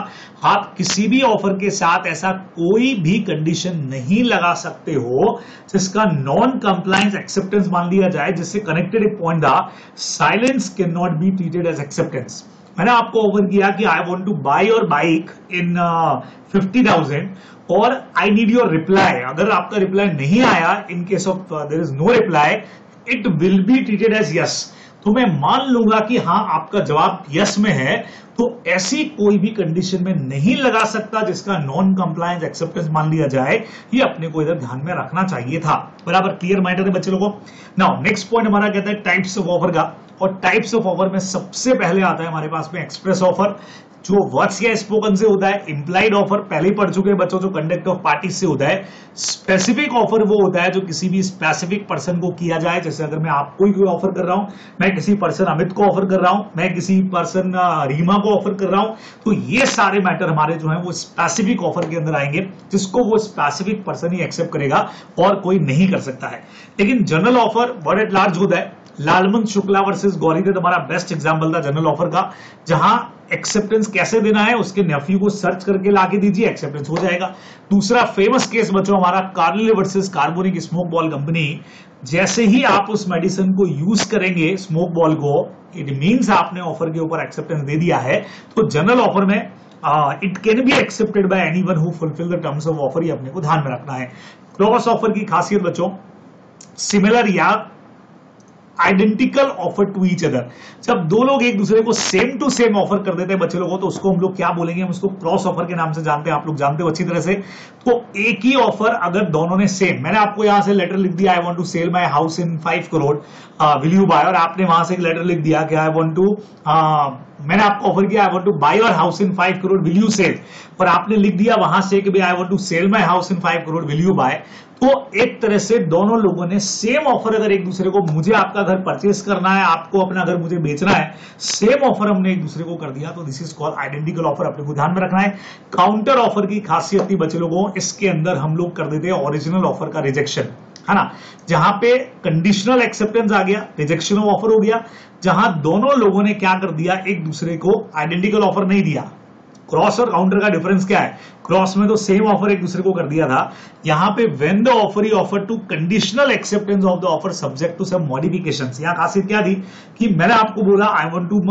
आप किसी भी ऑफर के साथ ऐसा कोई भी कंडीशन नहीं लगा सकते हो जिसका नॉन कंप्लायंस एक्सेप्टेंस मान लिया जाए, जिससे कनेक्टेड एक पॉइंट था, silence can not be treated as acceptance. मैंने आपको ऑफर किया कि I want to buy your bike in 50,000 और आई नीड योर रिप्लाई। अगर आपका रिप्लाई नहीं आया, in case of there is no reply, it will be treated as yes. तो मैं मान लूंगा कि हाँ आपका जवाब यस में है, तो ऐसी कोई भी कंडीशन में नहीं लगा सकता जिसका नॉन कंप्लायंस एक्सेप्टेंस मान लिया जाए। ये अपने को इधर ध्यान में रखना चाहिए था। बराबर, क्लियर माइंडेड है बच्चे लोगों। नाउ नेक्स्ट पॉइंट हमारा कहता है टाइप्स ऑफ ऑफर का, और टाइप्स ऑफ ऑफर में सबसे पहले आता है हमारे पास में एक्सप्रेस ऑफर, जो वर्ड्स या स्पोकन से होता है। इंप्लाइड ऑफर पहले ही पढ़ चुके हैं बच्चों, जो कंडक्ट ऑफ पार्टी से होता है। स्पेसिफिक ऑफर वो होता है जो किसी भी स्पेसिफिक पर्सन को किया जाए, जैसे अगर मैं आपको ही कोई ऑफर कर रहा हूं, मैं किसी पर्सन अमित को ऑफर कर रहा हूं, मैं किसी पर्सन रीमा को ऑफर कर रहा हूं, तो ये सारे मैटर हमारे जो है वो स्पेसिफिक ऑफर के अंदर आएंगे, जिसको वो स्पेसिफिक पर्सन ही एक्सेप्ट करेगा और कोई नहीं कर सकता है। लेकिन general offer word at large होता है। लालमन शुक्ला वर्सेस गौरीदत्त हमारा बेस्ट एग्जांपल था जनरल ऑफर का, जहां एक्सेप्टेंस कैसे देना है उसके नेफ्यू को सर्च करके लाके दीजिए, एक्सेप्टेंस हो जाएगा। दूसरा फेमस केस बच्चों हमारा Carlill versus Carbolic Smoke Ball Company. जैसे ही आप उस मेडिसिन को यूज करेंगे स्मोक बॉल को, इट मींस आपने ऑफर के ऊपर एक्सेप्टेंस दे दिया है। तो जनरल ऑफर में it can be accepted by anyone who fulfil the terms of offer, ये अपने को ध्यान में रखना है। क्रॉस ऑफर की खासियत बच्चों, सिमिलर या identical offer to each other. जब दो लोग एक दूसरे को सेम टू सेम ऑफर कर देते हैं बच्चे लोगों, तो उसको हम लोग क्या बोलेंगे, हम उसको क्रॉस ऑफर के नाम से जानते हैं, आप लोग जानते हो अच्छी तरह से। तो एक ही ऑफर अगर दोनों ने सेम, मैंने आपको यहां से लेटर लिख दिया, I want to sell my house in 5 crore, will you buy, और आपने वहां से एक लेटर लिख दिया कि आई वांट टू, मैंने आपको ऑफर किया, I want to buy your house in 5 crore, will you sell, और आपने लिख दिया वहां से कि I want to sell my house in 5 crore, will you buy. तो एक तरह से दोनों लोगों ने सेम ऑफर अगर एक दूसरे को, मुझे आपका घर परचेस करना है, आपको अपना घर मुझे बेचना है, सेम ऑफर हमने एक दूसरे को कर दिया, तो this is called identical offer. अपने को ध्यान में रखना है। काउंटर ऑफर की खासियत थी बच्चे लोगों, इसके अंदर हम लोग कर देते हैं ओरिजिनल ऑफर का रिजेक्शन, है ना। जहां पे कंडीशनल एक्सेप्टेंस आ गया, रिजेक्शन ऑफ ऑफर हो गया। जहां दोनों लोगों ने क्या कर दिया, एक दूसरे को आइडेंटिकल ऑफर नहीं दिया। क्रॉस और काउंटर का डिफरेंस क्या है, क्रॉस में तो सेम ऑफर एक दूसरे को कर दिया था, यहां पे व्हेन द ऑफर ही offer to conditional acceptance of the offer subject to some modifications. यहां खासियत क्या थी कि मैंने आपको बोला I want to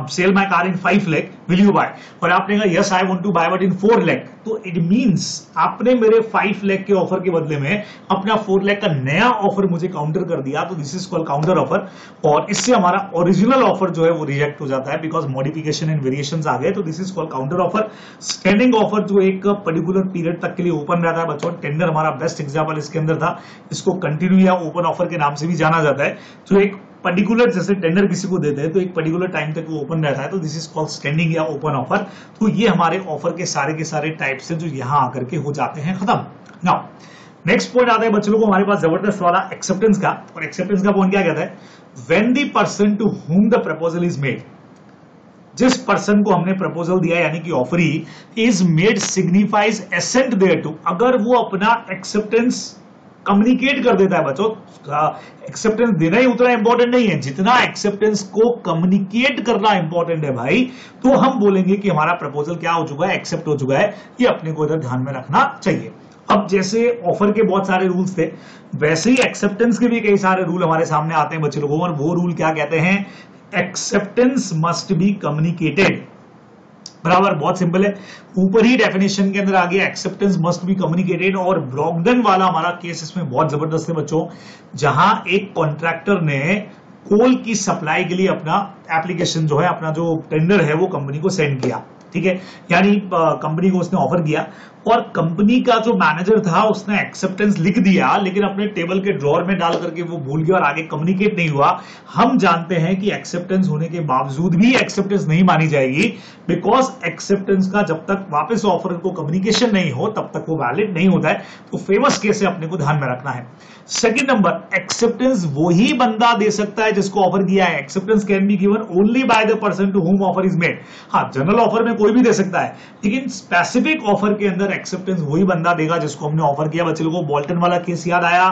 sell my car in 5 lakh, will you buy, और आपने कहा yes I want to buy but in 4 lakh. तो इट मींस आपने मेरे 5 लाख के ऑफर के बदले में अपना 4 लाख का नया ऑफर मुझे काउंटर कर दिया, तो this is called counter offer. और इससे हमारा ओरिजिनल ऑफर जो है वो रिजेक्ट हो जाता है, बिकॉज मॉडिफिकेशन एंड वेरिएशंस आ गए, तो this is called counter offer. Standing offer जो एक पर्टिकुलर पीरियड तक के लिए ओपन रहता है बच्चों, टेंडर हमारा बेस्ट एग्जाम्पल इसके अंदर था। इसको कंटिन्यू या ओपन ऑफर के नाम से भी जाना जाता है। जो एक पर्टिकुलर, जैसे टेंडर किसी को देते हैं तो एक पर्टिकुलर टाइम तक वो ओपन रहता है, तो दिस इज कॉल्ड स्टैंडिंग या ओपन ऑफर। तो ये हमारे ऑफर के सारे टाइप्स हैं जो यहां आकर के हो जाते हैं खत्म। नाउ नेक्स्ट पॉइंट आता है बच्चों को हमारे पास जबरदस्त वाला एक्सेप्टेंस का, और एक्सेप्टेंस का पॉइंट क्या कहता है, when the person to whom the proposal is made, जिस पर्सन को हमने प्रपोजल दिया यानी कि offeree is made signifies assent there to, अगर वो अपना एक्सेप्टेंस कम्युनिकेट कर देता है बच्चों, एक्सेप्टेंस देना ही उतना इंपॉर्टेंट नहीं है जितना एक्सेप्टेंस को कम्युनिकेट करना इंपॉर्टेंट है भाई, तो हम बोलेंगे कि हमारा प्रपोजल क्या हो चुका है, एक्सेप्ट हो चुका है। ये अपने को इधर ध्यान में रखना चाहिए। अब जैसे ऑफर के बहुत सारे रूल्स थे, वैसे ही एक्सेप्टेंस के भी कई सारे रूल हमारे सामने आते हैं बच्चे लोगों, और वो रूल क्या कहते हैं, एक्सेप्टेंस मस्ट बी कम्युनिकेटेड। बराबर, बहुत सिंपल है, ऊपर ही डेफिनेशन के अंदर आ गया, एक्सेप्टेंस मस्ट बी कम्युनिकेटेड। और ब्रॉगडन वाला हमारा केस इसमें बहुत जबरदस्त है बच्चों, जहां एक कॉन्ट्रैक्टर ने कोल की सप्लाई के लिए अपना एप्लीकेशन जो है, अपना जो टेंडर है वो कंपनी को सेंड किया, ठीक है, यानी कंपनी को उसने ऑफर किया, और कंपनी का जो मैनेजर था उसने एक्सेप्टेंस लिख दिया, लेकिन अपने टेबल के ड्रॉर में डाल करके वो भूल गया और आगे कम्युनिकेट नहीं हुआ। हम जानते हैं कि एक्सेप्टेंस होने के बावजूद भी एक्सेप्टेंस नहीं मानी जाएगी, बिकॉज एक्सेप्टेंस का जब तक वापस ऑफर को कम्युनिकेशन नहीं हो तब तक वो वैलिड नहीं होता है। तो फेमस केस है, अपने को ध्यान में रखना है। सेकेंड नंबर, एक्सेप्टेंस वही बंदा दे सकता है जिसको ऑफर किया है। Acceptance can be given only by the person to whom offer is made. हाँ, जनरल ऑफर में कोई भी दे सकता है, लेकिन स्पेसिफिक ऑफर के अंदर एक्सेप्टेंस वही बंदा देगा जिसको हमने ऑफर किया। बच्चे लोगों को बोल्टन वाला केस याद आया,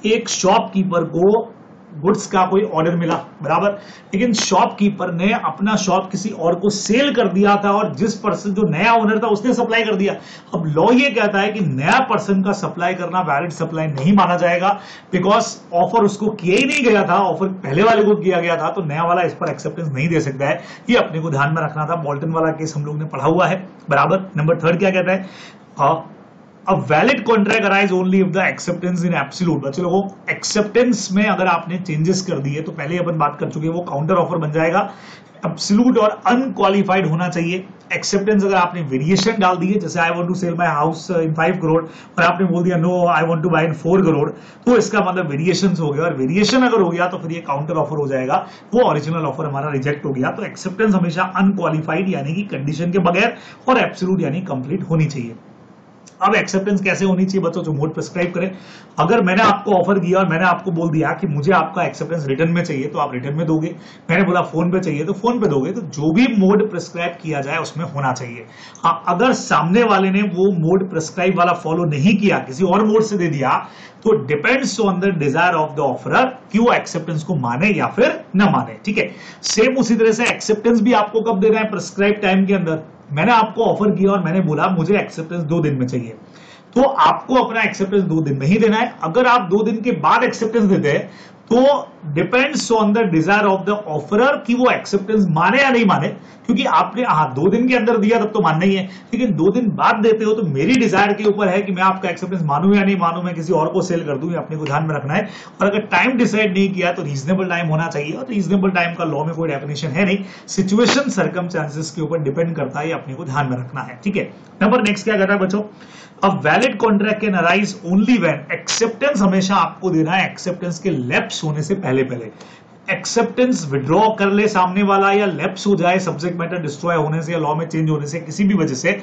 एक शॉपकीपर को गुड्स का कोई ऑर्डर मिला, बराबर, लेकिन शॉपकीपर ने अपना शॉप किसी और को सेल कर दिया था, और जिस पर्सन, जो नया ओनर था, उसने सप्लाई कर दिया। अब लॉ ये कहता है कि नया पर्सन का सप्लाई करना वैलिड सप्लाई नहीं माना जाएगा, बिकॉज ऑफर उसको किया ही नहीं गया था, ऑफर पहले वाले को किया गया था, तो नया वाला इस पर एक्सेप्टेंस नहीं दे सकता है। ये अपने को ध्यान में रखना था, बोल्टन वाला केस हम लोग ने पढ़ा हुआ है, बराबर। नंबर थर्ड क्या कहता है, A valid contract arise only if the acceptance in absolute। बच्चे लोगों, एक्सेप्टेंस में अगर आपने चेंजेस कर दिए, तो पहले अपन बात कर चुके हैं, वो काउंटर ऑफर बन जाएगा। एब्सोल्यूट और अनक्वालिफाइड होना चाहिए। एक्सेप्टेंस अगर आपने वेरिएशन डाल दिए, जैसे I want to sell my house in 5 crore, और आपने बोल दिया no I want to buy in 4 crore, तो इसका मतलब वेरिएशन हो गया, और वेरिएशन अगर हो गया तो फिर ये काउंटर ऑफर हो जाएगा, वो ओरिजिनल ऑफर हमारा रिजेक्ट हो गया। तो एक्सेप्टेंस हमेशा अनक्वालिफाइड यानी कि कंडीशन के बगैर, और एब्सोल्यूट यानी कंप्लीट होनी चाहिए। अब एक्सेप्टेंस कैसे होनी चाहिए बच्चों, जो मोड प्रिस्क्राइब करें। अगर मैंने आपको ऑफर किया और मैंने आपको बोल दिया कि मुझे आपका एक्सेप्टेंस रिटर्न में चाहिए, तो आप रिटर्न में दोगे। मैंने बोला फोन पे चाहिए, तो फोन पे दोगे। तो जो भी मोड प्रिस्क्राइब किया जाए उसमें होना चाहिए। हाँ, अगर सामने वाले ने वो मोड प्रिस्क्राइब वाला फॉलो नहीं किया, किसी और मोड से दे दिया, तो depends on the desire of the offeror कि वो एक्सेप्टेंस को माने या फिर न माने, ठीक है। सेम उसी तरह से एक्सेप्टेंस भी आपको कब देना है, प्रिस्क्राइब टाइम के अंदर। मैंने आपको ऑफर किया और मैंने बोला मुझे एक्सेप्टेंस 2 दिन में चाहिए, तो आपको अपना एक्सेप्टेंस 2 दिन में ही देना है। अगर आप 2 दिन के बाद एक्सेप्टेंस देते हैं, तो depends on the desire of the offeror कि वो एक्सेप्टेंस माने या नहीं माने, क्योंकि आपने 2 दिन के अंदर दिया तब तो मानना ही है, लेकिन 2 दिन बाद देते हो तो मेरी डिजायर के ऊपर है कि मैं आपका एक्सेप्टेंस मानूं या नहीं मानूं, मैं किसी और को सेल कर दूं, या अपने को ध्यान में रखना है। और अगर टाइम डिसाइड नहीं किया तो रीजनेबल टाइम होना चाहिए, और रीजनेबल टाइम का लॉ में कोई डेफिनेशन है नहीं, सिचुएशन सर्कमस्टेंसेस के ऊपर डिपेंड करता है, अपने को ध्यान में रखना है। ठीक है, नंबर नेक्स्ट क्या कहता है बच्चों, a valid contract can arise only when, acceptance हमेशा आपको देना है एक्सेप्टेंस के लैप्स होने से पहले पहले। एक्सेप्टेंस विड्रॉ कर ले सामने वाला या लैप्स हो जाए सब्जेक्ट मैटर डिस्ट्रॉय होने से या लॉ में चेंज होने से, किसी भी वजह से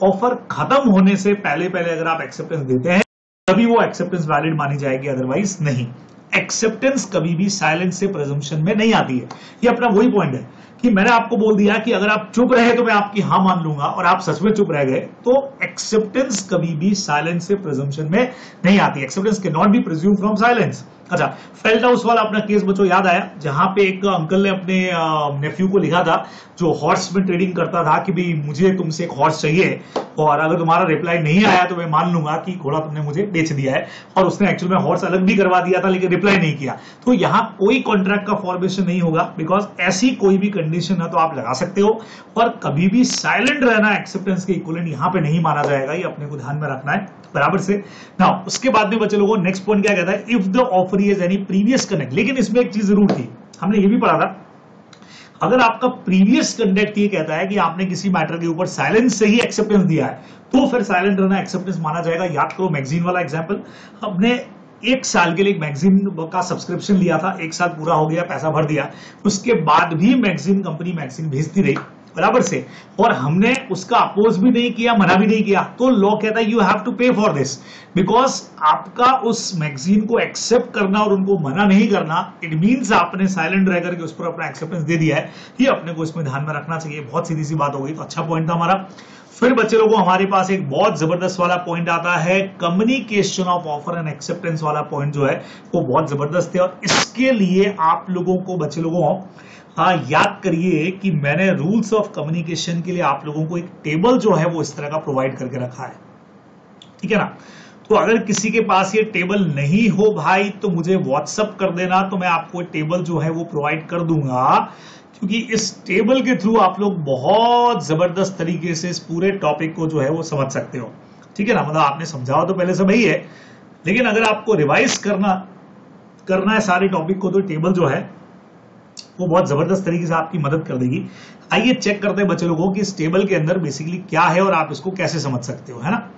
ऑफर खत्म होने से पहले पहले अगर आप एक्सेप्टेंस देते हैं तभी वो एक्सेप्टेंस वैलिड मानी जाएगी, अदरवाइज नहीं। एक्सेप्टेंस कभी भी साइलेंस से प्रेजम्पशन में नहीं आती है। ये अपना वही पॉइंट है कि मैंने आपको बोल दिया कि अगर आप चुप रहे तो मैं आपकी हां मान लूंगा, और आप सच में चुप रह गए, तो एक्सेप्टेंस कभी भी साइलेंस से प्रेजम्पशन में नहीं आती। Acceptance can not B presume from silence. अच्छा, फेल्ट हाउस वाला अपना केस बच्चों याद आया, जहां पे एक अंकल ने अपने नेफ्यू को लिखा था जो हॉर्स में ट्रेडिंग करता था कि भाई मुझे तुमसे एक हॉर्स चाहिए, और अगर तुम्हारा रिप्लाई नहीं आया तो मैं मान लूंगा कि घोड़ा तुमने मुझे बेच दिया है। और उसने एक्चुअल में हॉर्स अलग भी करवा दिया था लेकिन रिप्लाई नहीं किया। तो यहां कोई कॉन्ट्रैक्ट का फॉर्मेशन नहीं होगा, बिकॉज ऐसी कोई भी कंडीशन है तो आप लगा सकते हो, और कभी भी साइलेंट रहना एक्सेप्टेंस के इक्विवेलेंट यहां पे नहीं माना जाएगा, ये अपने को ध्यान में रखना है बराबर से ना। उसके बाद में बच्चे लोगों नेक्स्ट पॉइंट क्या कहता है, if the offer is any previous connect. लेकिन इसमें एक चीज जरूर थी, हमने ये भी पढ़ा था, अगर आपका प्रीवियस कंडक्ट ये कहता है कि आपने किसी मैटर के ऊपर साइलेंस से ही एक्सेप्टेंस दिया है तो फिर साइलेंट रहना एक्सेप्टेंस माना जाएगा। याद करो मैगजीन वाला एग्जांपल, हमने 1 साल के लिए एक मैगजीन का सब्सक्रिप्शन लिया था, 1 साल पूरा हो गया, पैसा भर दिया, उसके बाद भी मैगजीन कंपनी मैगजीन भेजती रही बराबर से, और हमने उसका अपोज भी नहीं किया, मना भी नहीं किया, तो लॉ कहता है यू हैव टू पे फॉर दिस, बिकॉज आपका उस मैगजीन को एक्सेप्ट करना और उनको मना नहीं करना, इट मींस आपने साइलेंट रह करके उस पर अपना एक्सेप्टेंस दे दिया है। ये अपने को इसमें ध्यान में रखना चाहिए, बहुत सीधी सी बात हो गई। तो अच्छा पॉइंट था हमारा। फिर बच्चे लोगों हमारे पास एक बहुत जबरदस्त वाला पॉइंट आता है, communication of offer and acceptance वाला पॉइंट जो है वो बहुत जबरदस्त है, और इसके लिए आप लोगों को बच्चे लोगों याद करिए कि मैंने रूल्स ऑफ कम्युनिकेशन के लिए आप लोगों को एक टेबल जो है वो इस तरह का प्रोवाइड करके रखा है, ठीक है ना। तो अगर किसी के पास ये टेबल नहीं हो भाई तो मुझे व्हाट्सएप कर देना, तो मैं आपको टेबल जो है वो प्रोवाइड कर दूंगा, क्योंकि इस टेबल के थ्रू आप लोग बहुत जबरदस्त तरीके से इस पूरे टॉपिक को जो है वो समझ सकते हो, ठीक है ना। मतलब आपने समझाओ तो पहले से वही है, लेकिन अगर आपको रिवाइज करना है सारे टॉपिक को, तो टेबल जो है वो बहुत जबरदस्त तरीके से आपकी मदद कर देगी। आइए चेक करते हैं बच्चे लोगों कि इस टेबल के अंदर बेसिकली क्या है और आप इसको कैसे समझ सकते हो, है ना।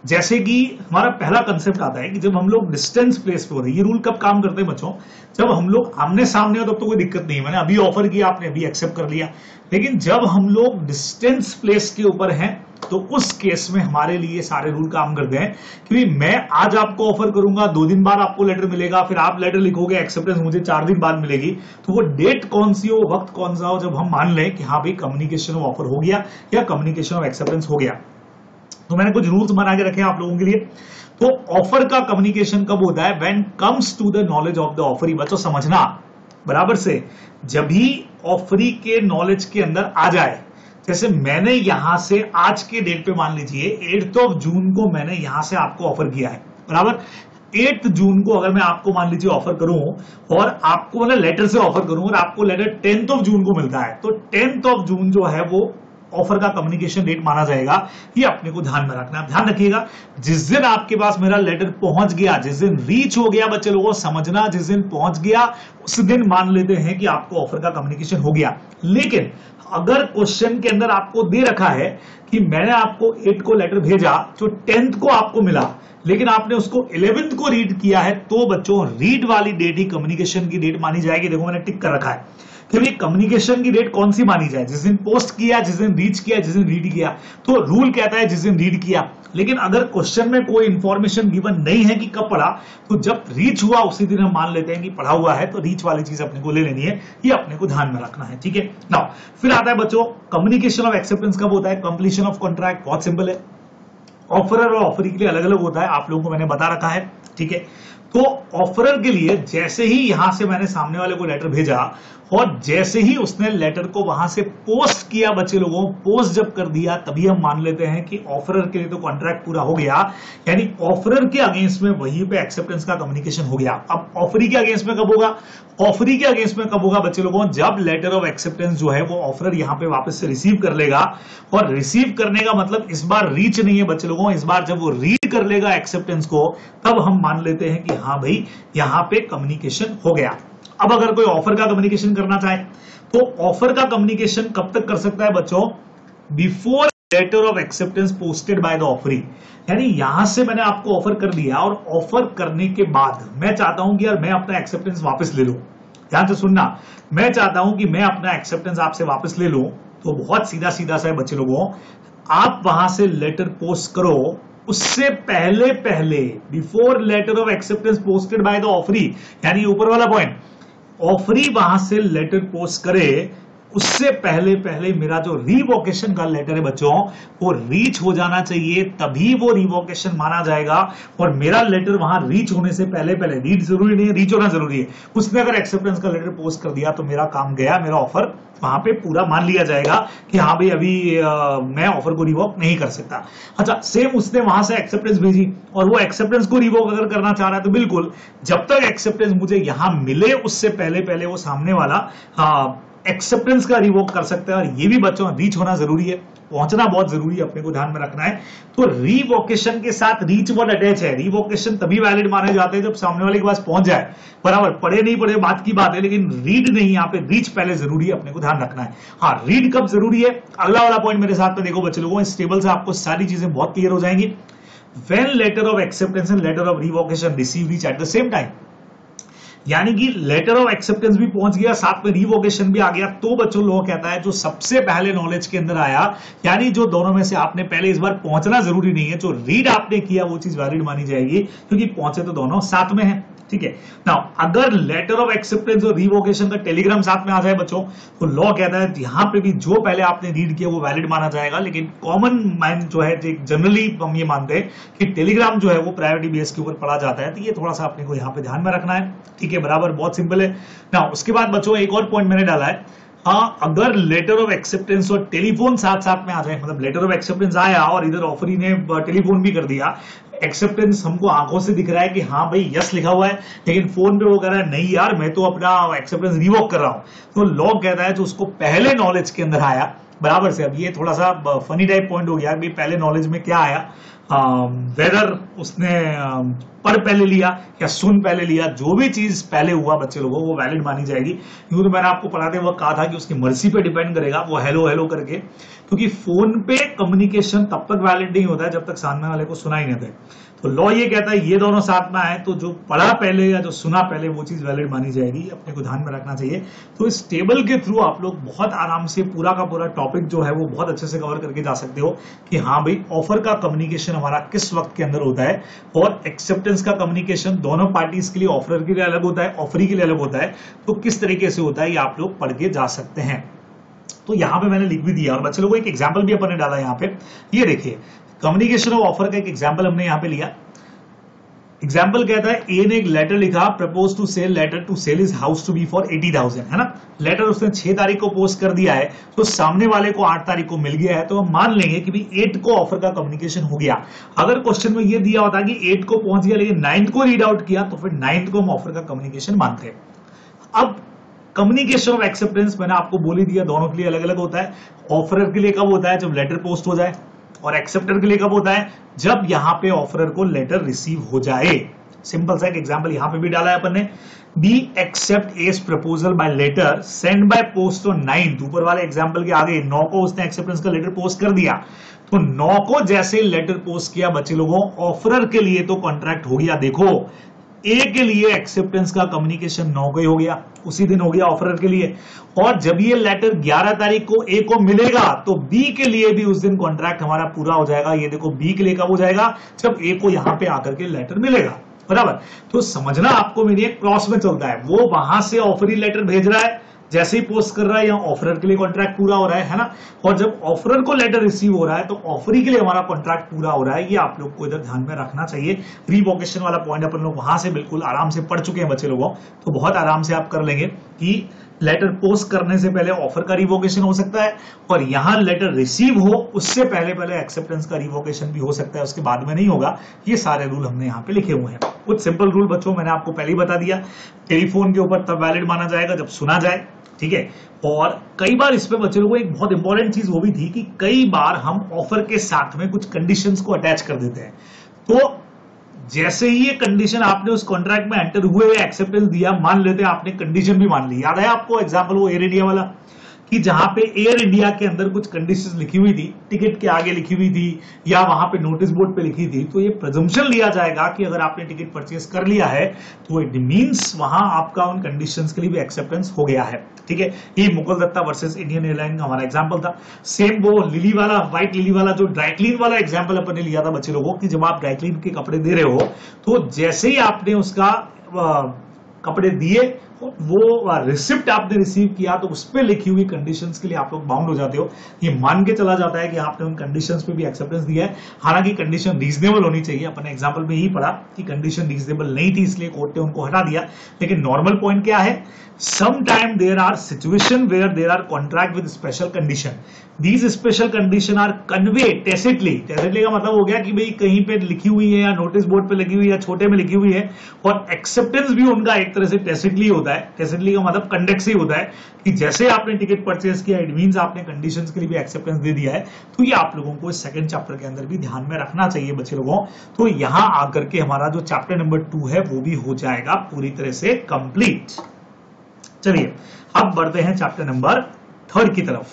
जैसे कि हमारा पहला कंसेप्ट आता है कि जब हम लोग डिस्टेंस प्लेस पे होते हैं, ये रूल कब काम करते हैं बच्चों, जब हम लोग आमने सामने हो तब तो कोई दिक्कत नहीं है, मैंने अभी ऑफर किया, आपने अभी एक्सेप्ट कर लिया। लेकिन जब हम लोग डिस्टेंस प्लेस के ऊपर हैं तो उस केस में हमारे लिए सारे रूल काम करते हैं कि मैं आज आपको ऑफर करूंगा, 2 दिन बाद आपको लेटर मिलेगा, फिर आप लेटर लिखोगे, एक्सेप्टेंस मुझे 4 दिन बाद मिलेगी। तो वो डेट कौन सी हो, वक्त कौन सा हो, जब हम मान लें कि हाँ भाई कम्युनिकेशन ऑफ ऑफर हो गया या कम्युनिकेशन ऑफ एक्सेप्टेंस हो गया। तो मैंने कुछ रूल्स बना के रखे हैं आप लोगों के लिए। तो ऑफर का कम्युनिकेशन कब होता है, when comes to the knowledge of the offeree. बच्चों समझना बराबर से, जब भी ऑफरी के नॉलेज के अंदर आ जाए, जैसे मैंने यहां से आज के डेट पे मान लीजिए 8 जून को मैंने यहां से आपको ऑफर किया है बराबर। 8 जून को अगर मैं आपको मान लीजिए ऑफर करूं और आपको मैं लेटर से ऑफर करूं और आपको लेटर 10 जून को मिलता है, तो 10 जून जो है वो ऑफर का कम्युनिकेशन डेट माना जाएगा। ये अपने को ध्यान में रखना है। ध्यान रखिएगा, जिस दिन आपके पास मेरा लेटर पहुंच गया, जिस दिन रीच हो गया, बच्चे लोगों समझना, जिस दिन पहुंच गया उस दिन मान लेते हैं कि आपको ऑफर का कम्युनिकेशन हो गया। लेकिन अगर क्वेश्चन के अंदर आपको दे रखा है कि मैंने आपको 8 को लेटर भेजा जो 10 को आपको मिला, लेकिन आपने उसको 11 को रीड किया है, तो बच्चों रीड वाली डेट ही कम्युनिकेशन की डेट मानी जाएगी। देखो मैंने टिक कर रखा है कि भाई कम्युनिकेशन की डेट कौन सी मानी जाए, जिस दिन पोस्ट किया, जिस दिन रीच किया, जिस दिन रीड किया। तो रूल कहता है जिस दिन रीड किया, लेकिन अगर क्वेश्चन में कोई इंफॉर्मेशन गिवन नहीं है कि कब पढ़ा, तो जब रीच हुआ उसी दिन हम मान लेते हैं कि पढ़ा हुआ है, तो रीच वाली चीज अपने को ले लेनी है। ये अपने को ध्यान में रखना है, ठीक है। नाउ फिर आता है बच्चों कम्युनिकेशन ऑफ एक्सेप्टेंस कब होता है, कंप्लीशन ऑफ कॉन्ट्रैक्ट। बहुत सिंपल है, ऑफरर और ऑफरी के लिए अलग अलग होता है, आप लोगों को मैंने बता रखा है, ठीक है। तो ऑफरर के लिए जैसे ही यहां से मैंने सामने वाले को लेटर भेजा और जैसे ही उसने लेटर को वहां से पोस्ट किया बच्चे लोगों, पोस्ट जब कर दिया तभी हम मान लेते हैं कि ऑफरर के लिए तो कॉन्ट्रैक्ट पूरा हो गया, यानी ऑफरर के अगेंस्ट में वहीं पे एक्सेप्टेंस का कम्युनिकेशन हो गया। अब ऑफरी के अगेंस्ट में कब होगा? ऑफरी के अगेंस्ट में कब होगा बच्चे लोगों? जब लेटर ऑफ एक्सेप्टेंस जो है वो ऑफरर यहां पे वापस से रिसीव कर लेगा, और रिसीव करने का मतलब इस बार रीच नहीं है बच्चे लोगों, इस बार जब वो रीड कर लेगा एक्सेप्टेंस को तब हम मान लेते हैं कि हाँ भाई यहां पे कम्युनिकेशन हो गया। अब अगर कोई ऑफर का कम्युनिकेशन करना चाहे तो ऑफर का कम्युनिकेशन कब तक कर सकता है बच्चों? Before letter of acceptance posted by the offeree, यानी यहां से मैंने आपको ऑफर कर दिया और ऑफर करने के बाद मैं चाहता हूं कि यार मैं अपना एक्सेप्टेंस वापस ले लूं। ध्यान से सुनना, मैं चाहता हूं कि मैं अपना एक्सेप्टेंस आपसे वापस ले लूं, तो बहुत सीधा सीधा सा है बच्चे लोगों, आप वहां से लेटर पोस्ट करो, उससे पहले पहले before letter of acceptance posted by the offeree, यानी ऊपर वाला पॉइंट, ऑफरी वहां से लेटर पोस्ट करे उससे पहले पहले मेरा जो रिवोकेशन का लेटर है बच्चों वो रीच हो जाना चाहिए, तभी वो रिवोकेशन माना जाएगा। और मेरा लेटर वहां रीच होने से पहले पहले, रीच जरूरी नहीं है, रीच होना जरूरी है, उसने अगर एक्सेप्टेंस का लेटर पोस्ट कर दिया तो मेरा काम गया, मेरा ऑफर वहां पे पूरा मान लिया जाएगा कि हाँ भाई अभी मैं ऑफर को रिवोक नहीं कर सकता। अच्छा, सेम उसने वहां से एक्सेप्टेंस भेजी और वो एक्सेप्टेंस को रिवोक अगर करना चाह रहा है तो बिल्कुल, जब तक एक्सेप्टेंस मुझे यहां मिले उससे पहले पहले वो सामने वाला एक्सेप्टेंस का रिवोक कर सकता है। और ये भी बच्चों रीच होना जरूरी है, पहुंचना बहुत जरूरी है, अपने को ध्यान में रखना है। तो रिवोकेशन के साथ रीच वर्ड अटैच है। रिवोकेशन तभी वैलिड माने जाते हैं जब सामने वाले के पास पहुंच जाए, बराबर, पढ़े नहीं पढ़े बात की बात है, लेकिन रीड नहीं, यहाँ पे रीच पहले जरूरी है, अपने को ध्यान रखना है। हाँ, रीड कब जरूरी है, अगला वाला पॉइंट मेरे साथ में देखो बच्चे लोगों, इस टेबल से आपको सारी चीजें बहुत क्लियर हो जाएंगी। When letter of acceptance and letter of revocation receive reach at the same time, यानी कि लेटर ऑफ एक्सेप्टेंस भी पहुंच गया, साथ में रिवोकेशन भी आ गया, तो बच्चों लोग कहता है जो सबसे पहले नॉलेज के अंदर आया, यानी जो दोनों में से आपने पहले इस बार पहुंचना जरूरी नहीं है, जो रीड आपने किया वो चीज वैलिड मानी जाएगी, क्योंकि पहुंचे तो दोनों साथ में है। ठीक है ना, अगर लेटर ऑफ एक्सेप्टेंस और रिवोकेशन का टेलीग्राम साथ में आ जाए बच्चों, तो लॉ कहता है यहां पे भी जो पहले आपने रीड किया वो वैलिड माना जाएगा। लेकिन कॉमन माइंड जो है, जनरली हम ये मानते हैं कि टेलीग्राम जो है वो प्रायोरिटी बेस के ऊपर पढ़ा जाता है, तो ये थोड़ा सा अपने को यहाँ पे ध्यान में रखना है। ठीक है, बराबर, बहुत सिंपल है ना। उसके बाद बच्चों एक और पॉइंट मैंने डाला है, हाँ, अगर लेटर ऑफ एक्सेप्टेंस और टेलीफोन साथ साथ में आ जाए, मतलब लेटर ऑफ एक्सेप्टेंस आया और इधर ऑफरी ने टेलीफोन भी कर दिया, एक्सेप्टेंस हमको आंखों से दिख रहा है कि हाँ भाई यस लिखा हुआ है, लेकिन फोन पे वो कह रहा है नहीं यार मैं तो अपना एक्सेप्टेंस रिवोक कर रहा हूं, तो लॉ कहता है जो उसको पहले नॉलेज के अंदर आया, बराबर से। अब ये थोड़ा सा फनी टाइप पॉइंट हो गया कि पहले नॉलेज में क्या आया, वेदर उसने पढ़ पहले लिया या सुन पहले लिया, जो भी चीज पहले हुआ बच्चे लोगों वो वैलिड मानी जाएगी। क्योंकि तो मैंने आपको पढ़ाते वक्त कहा था कि उसकी मर्जी पे डिपेंड करेगा वो हेलो हेलो करके, क्योंकि फोन पे कम्युनिकेशन तब तक वैलिड नहीं होता है जब तक सामने वाले को सुना ही नहीं दे। तो लॉ ये कहता है ये दोनों साथ में आए तो जो पढ़ा पहले या जो सुना पहले वो चीज वैलिड मानी जाएगी, अपने को ध्यान में रखना चाहिए। तो इस टेबल के थ्रू आप लोग बहुत आराम से पूरा का पूरा टॉपिक जो है वो बहुत अच्छे से कवर करके जा सकते हो कि हाँ भाई ऑफर का कम्युनिकेशन हमारा किस वक्त के अंदर होता है, और एक्सेप्टेंस का कम्युनिकेशन दोनों पार्टीज के लिए, ऑफरर के लिए अलग होता है, ऑफरी के लिए अलग होता है, तो किस तरीके से होता है ये आप लोग पढ़ के जा सकते हैं। तो यहां पे मैंने लिख भी दिया और बच्चे लोगों को एक एग्जाम्पल भी अपन ने डाला यहाँ पे, ये देखिए कम्युनिकेशन ऑफ ऑफर का एक एग्जाम्पल हमने यहाँ पे लिया। एग्जाम्पल कहता है ए ने एक लेटर लिखा, propose to sell, letter to sell is house to be for 80,000, है ना। लेटर उसने 6 तारीख को पोस्ट कर दिया है, तो सामने वाले को 8 तारीख को मिल गया है, तो हम मान लेंगे कि भाई 8 को ऑफर का कम्युनिकेशन हो गया। अगर क्वेश्चन में ये दिया होता कि 8 को पहुंच गया लेकिन 9 को रीड आउट किया, तो फिर 9 को हम ऑफर का कम्युनिकेशन मानते हैं। अब कम्युनिकेशन ऑफ एक्सेप्टेंस मैंने आपको बोल ही दिया, दोनों के लिए अलग अलग होता है। ऑफरर के लिए कब होता है, जब लेटर पोस्ट हो जाए, और एक्सेप्टर के लिए कब होता है, जब यहां पे ऑफरर को लेटर रिसीव हो जाए। सिंपल सा एक एग्जांपल यहां पे भी डाला है अपन ने, B accept S proposal by letter send by post on 9, ऊपर वाले एग्जांपल के आगे 9 को उसने एक्सेप्टेंस का लेटर पोस्ट कर दिया, तो 9 को जैसे लेटर पोस्ट किया बच्चे लोगों, ऑफरर के लिए तो कॉन्ट्रैक्ट हो गया। देखो ए के लिए एक्सेप्टेंस का कम्युनिकेशन 9 को ही हो गया, उसी दिन हो गया ऑफरर के लिए, और जब ये लेटर 11 तारीख को ए को मिलेगा तो बी के लिए भी उस दिन कॉन्ट्रैक्ट हमारा पूरा हो जाएगा। ये देखो बी के लिए कब हो जाएगा, जब ए को यहां पे आकर के लेटर मिलेगा, बराबर। तो समझना आपको मेरी एक क्रॉस में चलता है, वो वहां से ऑफरी लेटर भेज रहा है, जैसे ही पोस्ट कर रहा है, यहाँ ऑफरर के लिए कॉन्ट्रैक्ट पूरा हो रहा है ना। और जब ऑफरर को लेटर रिसीव हो रहा है तो ऑफरी के लिए हमारा कॉन्ट्रैक्ट पूरा हो रहा है। ये आप लोग को इधर ध्यान में रखना चाहिए। रिवोकेशन वाला पॉइंट अपन लोग वहां से बिल्कुल आराम से पढ़ चुके हैं बच्चे लोगों, तो बहुत आराम से आप कर लेंगे कि लेटर पोस्ट करने से पहले ऑफर का रिवोकेशन हो सकता है, और यहां लेटर रिसीव हो उससे पहले पहले एक्सेप्टेंस का रिवोकेशन भी हो सकता है, उसके बाद में नहीं होगा। ये सारे रूल हमने यहाँ पे लिखे हुए हैं। कुछ सिंपल रूल बच्चों मैंने आपको पहले ही बता दिया। टेलीफोन के ऊपर तब वैलिड माना जाएगा जब सुना जाए, ठीक है। और कई बार इस पे बच्चे लोगों को एक बहुत इंपॉर्टेंट चीज वो भी थी कि कई बार हम ऑफर के साथ में कुछ कंडीशंस को अटैच कर देते हैं। तो जैसे ही ये कंडीशन आपने उस कॉन्ट्रैक्ट में एंटर हुए एक्सेप्टेंस दिया, मान लेते हैं आपने कंडीशन भी मान ली। याद है आपको एग्जांपल वो एयर इंडिया वाला, कि जहां पे एयर इंडिया के अंदर कुछ कंडीशंस लिखी हुई थी, टिकट के आगे लिखी हुई थी या वहां पे नोटिस बोर्ड पे लिखी थी, तो ये प्रिजम्पशन लिया जाएगा कि अगर आपने टिकट परचेज कर लिया है तो इट मींस वहां आपका उन कंडीशंस के लिए भी एक्सेप्टेंस हो गया है, ठीक है। ये Mukul Dutta versus Indian airline का हमारा एग्जांपल था। सेम वो लिली वाला, व्हाइट लिली वाला जो ड्राई क्लीन वाला एग्जांपल अपन ने लिया था बच्चे लोगों की, जब आप ड्राई क्लीन के कपड़े दे रहे हो तो जैसे ही आपने उसका कपड़े दिए, वो रिसिप्ट आपने रिसीव किया, तो उस पर लिखी हुई कंडीशंस के लिए आप लोग बाउंड हो जाते हो। ये मान के चला जाता है कि आपने उन कंडीशंस पे भी एक्सेप्टेंस दिया है। हालांकि कंडीशन रीजनेबल होनी चाहिए। अपन ने एग्जांपल में यही पढ़ा कि कंडीशन रीजनेबल नहीं थी, इसलिए कोर्ट ने उनको हटा दिया। लेकिन नॉर्मल पॉइंट क्या है, sometime there are situation where there are contract with special condition. These special condition are conveyed tacitly. Tacitly का मतलब हो गया कि भाई कहीं पे लिखी हुई है या नोटिस बोर्ड पे लगी हुई है या छोटे में लिखी हुई है, और एक्सेप्टेंस भी उनका एक तरह से tacitly होता है। tacitly का मतलब कंडेक्स ही होता है कि जैसे आपने टिकट परचेज किया, इट मींस आपने कंडीशंस के लिए भी एक्सेप्टेंस दे दिया है। तो ये आप लोगों को सेकंड चैप्टर के अंदर भी ध्यान में रखना चाहिए बच्चे लोगों। तो यहां आकर के हमारा जो चैप्टर नंबर 2 है वो भी हो जाएगा पूरी तरह से कंप्लीट। चलिए अब बढ़ते हैं चैप्टर नंबर 3 की तरफ।